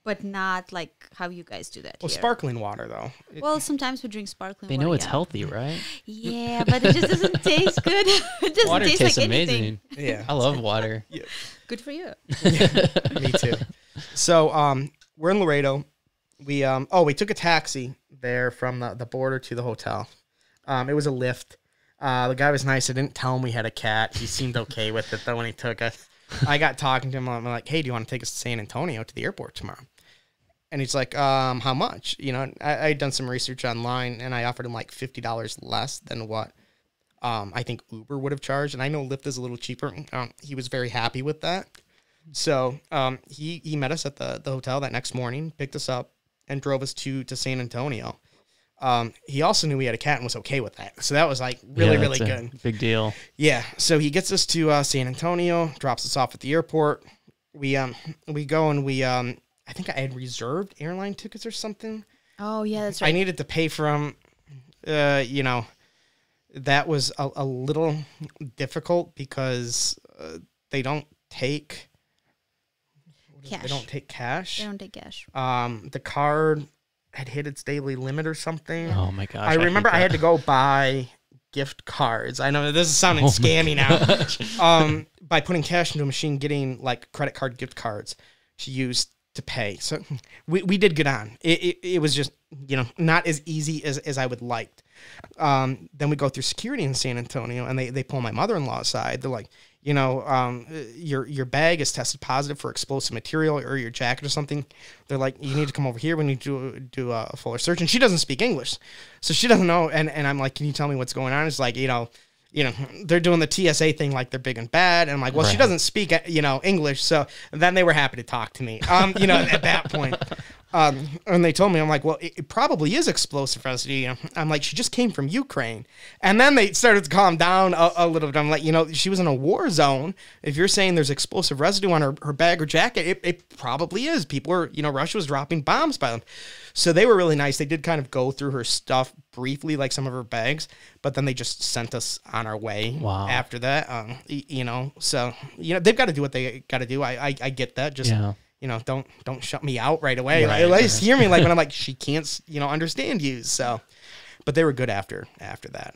but not like how you guys do that. Well, here. sparkling water though. Well, sometimes we drink sparkling They water. know it's healthy, right? Yeah, but it just doesn't taste good. It doesn't Water taste tastes like amazing. anything. Yeah, I love water. Good for you. me too. So we're in Laredo. We took a taxi there from the border to the hotel. It was a Lyft. The guy was nice. I didn't tell him we had a cat. He seemed okay with it though when he took us. I got talking to him. I'm like, hey, do you want to take us to San Antonio to the airport tomorrow? And he's like, how much? You know, I had done some research online, and I offered him like $50 less than what I think Uber would have charged. And I know Lyft is a little cheaper. He was very happy with that. So he met us at the hotel that next morning, picked us up, and drove us to San Antonio. He also knew we had a cat and was okay with that. So that was like really good. Big deal. Yeah. So he gets us to San Antonio, drops us off at the airport. We go and I think I had reserved airline tickets or something. Oh yeah, that's right. I needed to pay for them. You know, that was a little difficult because they don't take cash. They don't take cash. They don't take cash. The card had hit its daily limit or something. Oh my gosh. I remember I had to go buy gift cards. I know this is sounding scammy now. By putting cash into a machine, getting like credit card gift cards to use to pay. So we did get on. It was just, you know, not as easy as I would like. Then we go through security in San Antonio, and they pull my mother-in-law aside. They're like, you know, your bag is tested positive for explosive material, or your jacket or something. They're like, you need to come over here. We need to do a fuller search. And she doesn't speak English, so she doesn't know. And I'm like, can you tell me what's going on? It's like, you know, they're doing the TSA thing like they're big and bad. And I'm like, well, she doesn't speak, you know, English. So then they were happy to talk to me, you know, at that point. And they told me, I'm like, well, it probably is explosive residue. I'm like, she just came from Ukraine. And then they started to calm down a little bit. I'm like, you know, she was in a war zone. If you're saying there's explosive residue on her bag or jacket, it probably is. People were, you know, Russia was dropping bombs by them. So they were really nice. They did kind of go through her stuff briefly, like some of her bags, but then they just sent us on our way after that. You know, so, you know, they've got to do what they got to do. I get that. Just, you know, don't shut me out right away. Right. At least hear me, like when I'm like, she can't, you know, understand you. So, but they were good after that.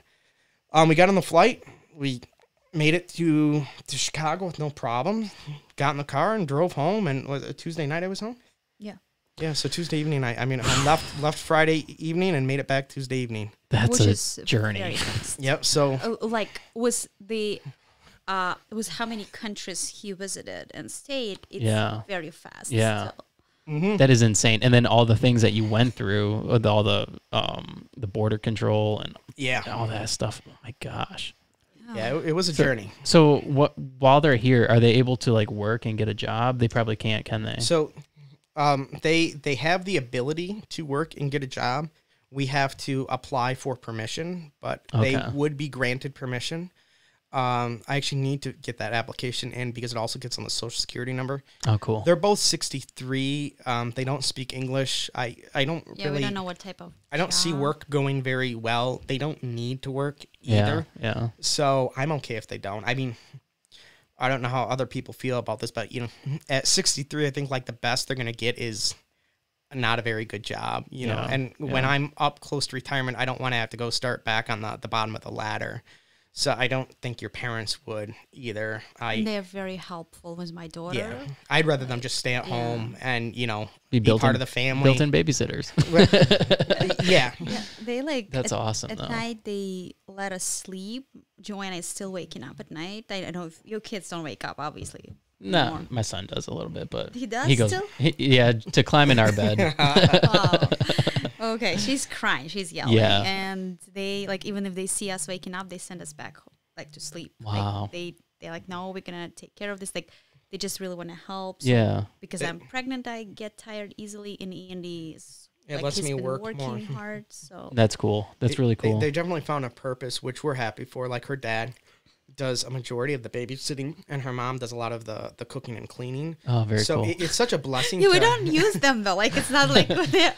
We got on the flight. We made it to Chicago with no problem. Got in the car and drove home. And was it Tuesday night I was home? Yeah. Yeah, so Tuesday evening, I left Friday evening and made it back Tuesday evening. That's a journey. Yep. So it was how many countries he visited and stayed. It's very fast. Yeah. Still. Mm-hmm. That is insane. And then all the things that you went through, with all the border control and all that stuff. Oh my gosh. Yeah, it was a journey. So while they're here, are they able to like work and get a job? They probably can't, can they? So they have the ability to work and get a job. We have to apply for permission, but they would be granted permission. I actually need to get that application in because it also gets on the Social Security number. Oh, cool. They're both 63. They don't speak English. I don't really... we don't know what type of I don't see work going very well. They don't need to work either. Yeah. So I'm okay if they don't. I mean, I don't know how other people feel about this, but, at 63, I think, like, the best they're going to get is not a very good job, know. And when I'm up close to retirement, I don't want to have to go start back on the bottom of the ladder. So I don't think your parents would either. They're very helpful with my daughter. Yeah, I'd rather them just stay at home and be part of the family. Built-in babysitters. Yeah, they that's awesome. At night they let us sleep. Joanna is still waking up at night. I don't know if your kids don't wake up, obviously. No, anymore. My son does a little bit, but he does. He goes, still? to climb in our bed. Oh, okay. She's crying. She's yelling. Yeah. And they even if they see us waking up, they send us back to sleep. Wow. They're like, no, we're gonna take care of this. Like they just really want to help. So Because I'm pregnant, I get tired easily. And Andy is it lets me work working more. hard. So that's cool. That's really cool. They definitely found a purpose, which we're happy for. Like her dad does a majority of the babysitting, and her mom does a lot of the cooking and cleaning. Oh, very cool. So it's such a blessing. We don't use them though. Like it's not like they're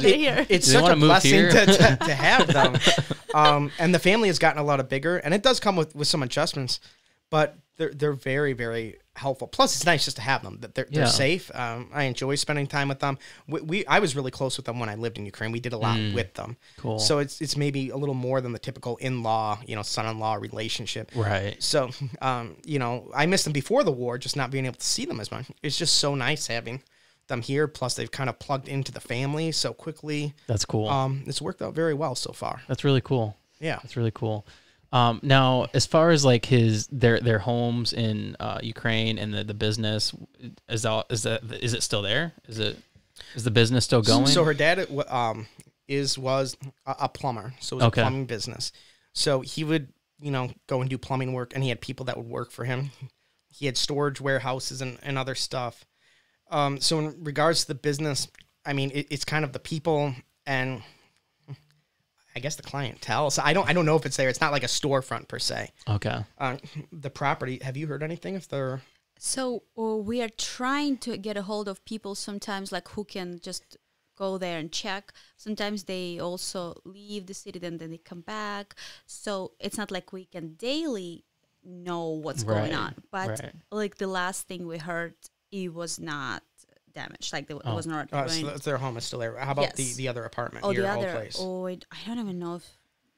here. It's such a blessing to have them. And the family has gotten a lot bigger, and it does come with some adjustments, but they're very, very helpful. Plus, it's nice just to have them. They're safe. I enjoy spending time with them. I was really close with them when I lived in Ukraine. We did a lot with them. Cool. So it's maybe a little more than the typical in-law, son-in-law relationship. Right. So, I missed them before the war, just not being able to see them as much. It's just so nice having them here. Plus, they've kind of plugged into the family so quickly. That's cool. It's worked out very well so far. That's really cool. Yeah. That's really cool. Now, as far as like their homes in Ukraine and the business, is it still there? Is the business still going? So her dad was a plumber, so it was a plumbing business. So he would go and do plumbing work, and he had people that would work for him. He had storage warehouses and other stuff. So in regards to the business, I mean it's kind of the people and I guess the clientele. So I don't know if it's there. It's not like a storefront per se. Okay. The property. Have you heard anything if they're? So we are trying to get a hold of people sometimes, like who can just go there and check. Sometimes they also leave the city, then they come back. So it's not like we can daily know what's going on. But like the last thing we heard, it was not damaged. Like it was not. So their home is still there. How about the other apartment? Your old place? I don't even know if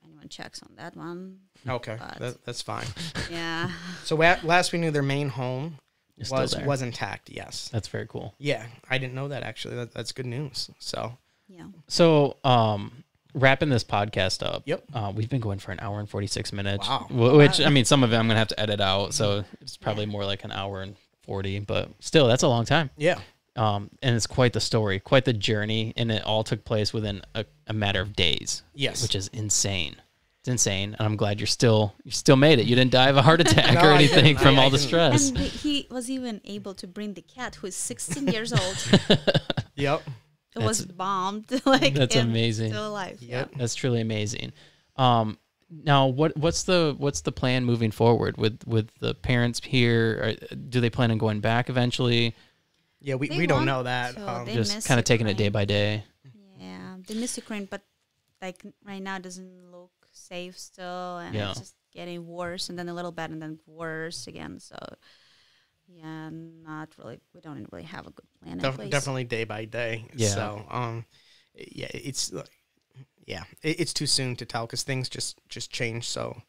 anyone checks on that one. Okay, that's fine. Yeah. So last we knew, their main home was intact. Yes. That's very cool. Yeah, I didn't know that actually. That's good news. So. Yeah. So wrapping this podcast up. Yep. We've been going for an hour and 46 minutes. Wow. Which I mean, some of it I'm gonna have to edit out, so it's probably more like an hour and 40. But still, that's a long time. Yeah. And it's quite the story, quite the journey, and it all took place within a matter of days. Yes. Which is insane. It's insane, and I'm glad you still made it. You didn't die of a heart attack or anything from all the stress. And he was even able to bring the cat, who is 16 years old. Yep. It was bombed. That's amazing. Still alive. Yep. That's truly amazing. Now, what's the plan moving forward with the parents here? Do they plan on going back eventually? Yeah, we don't know that. Just kind of taking it day by day. Yeah, they miss Ukraine, but like right now it doesn't look safe still, and it's just getting worse, and then a little bit, and then worse again. So yeah, not really. We don't really have a good plan in place. Definitely day by day. Yeah. So it's Yeah, it's too soon to tell because things just change so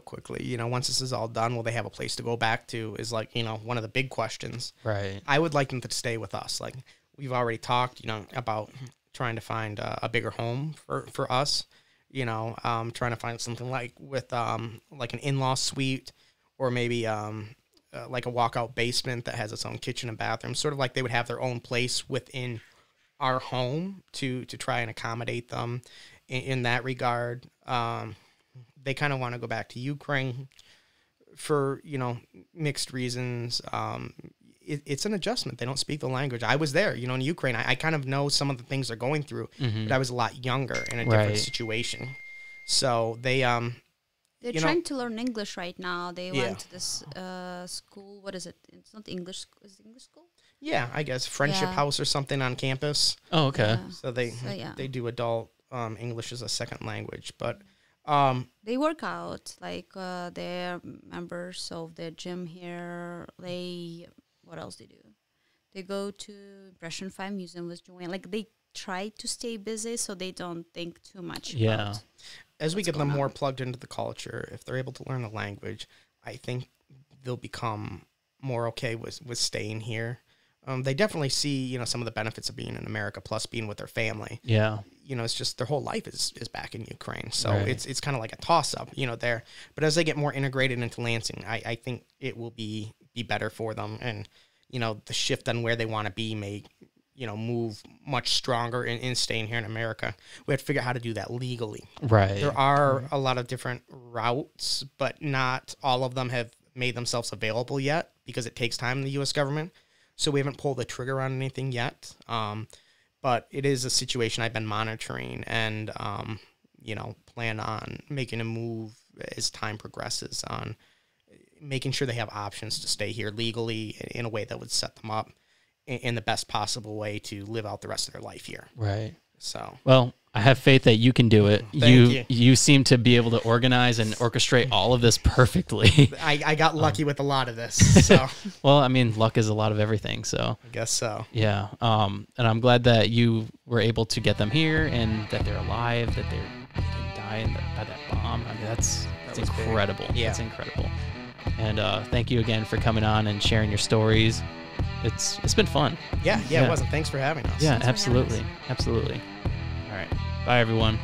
quickly. You know, once this is all done, will they have a place to go back to is like, you know, one of the big questions. Right. I would like them to stay with us. Like we've already talked, you know, about trying to find a bigger home for us, you know, trying to find something like with like an in-law suite or maybe like a walkout basement that has its own kitchen and bathroom, sort of like they would have their own place within our home to try and accommodate them in that regard. They kind of want to go back to Ukraine for, you know, mixed reasons. It's an adjustment. They don't speak the language. I was there, you know, in Ukraine. I kind of know some of the things they're going through, but I was a lot younger in a different situation. So they're trying to learn English right now. They went to this school. What is it? It's not English. Is it English school? Yeah, I guess Friendship House or something on campus. Oh, okay. Yeah. So they do adult English as a second language, but they work out. Like they're members of the gym here. What else they do? They go to Impression 5 Museum with Joanne. Like they try to stay busy so they don't think too much. About as we get them more plugged into the culture, if they're able to learn the language, I think they'll become more okay with staying here. They definitely see, you know, some of the benefits of being in America, plus being with their family. Yeah. You know, it's just their whole life is back in Ukraine. So it's kind of like a toss-up, you know, there. But as they get more integrated into Lansing, I think it will be better for them. And, you know, the shift on where they want to be may, you know, move much stronger in staying here in America. We have to figure out how to do that legally. Right. There are a lot of different routes, but not all of them have made themselves available yet because it takes time in the U.S. government. So we haven't pulled the trigger on anything yet. But it is a situation I've been monitoring and, you know, plan on making a move as time progresses on making sure they have options to stay here legally in a way that would set them up in the best possible way to live out the rest of their life here. Right. So, well, I have faith that you can do it. Thank you. You seem to be able to organize and orchestrate all of this perfectly. I got lucky with a lot of this. So, well, I mean, luck is a lot of everything. So I guess so. Yeah. And I'm glad that you were able to get them here and that they're alive, that they didn't die by that bomb. I mean, that's incredible. Big. Yeah. That's incredible. And thank you again for coming on and sharing your stories. It's been fun. Yeah, it wasn't. Thanks for having us. Yeah, absolutely. Absolutely. All right. Bye, everyone.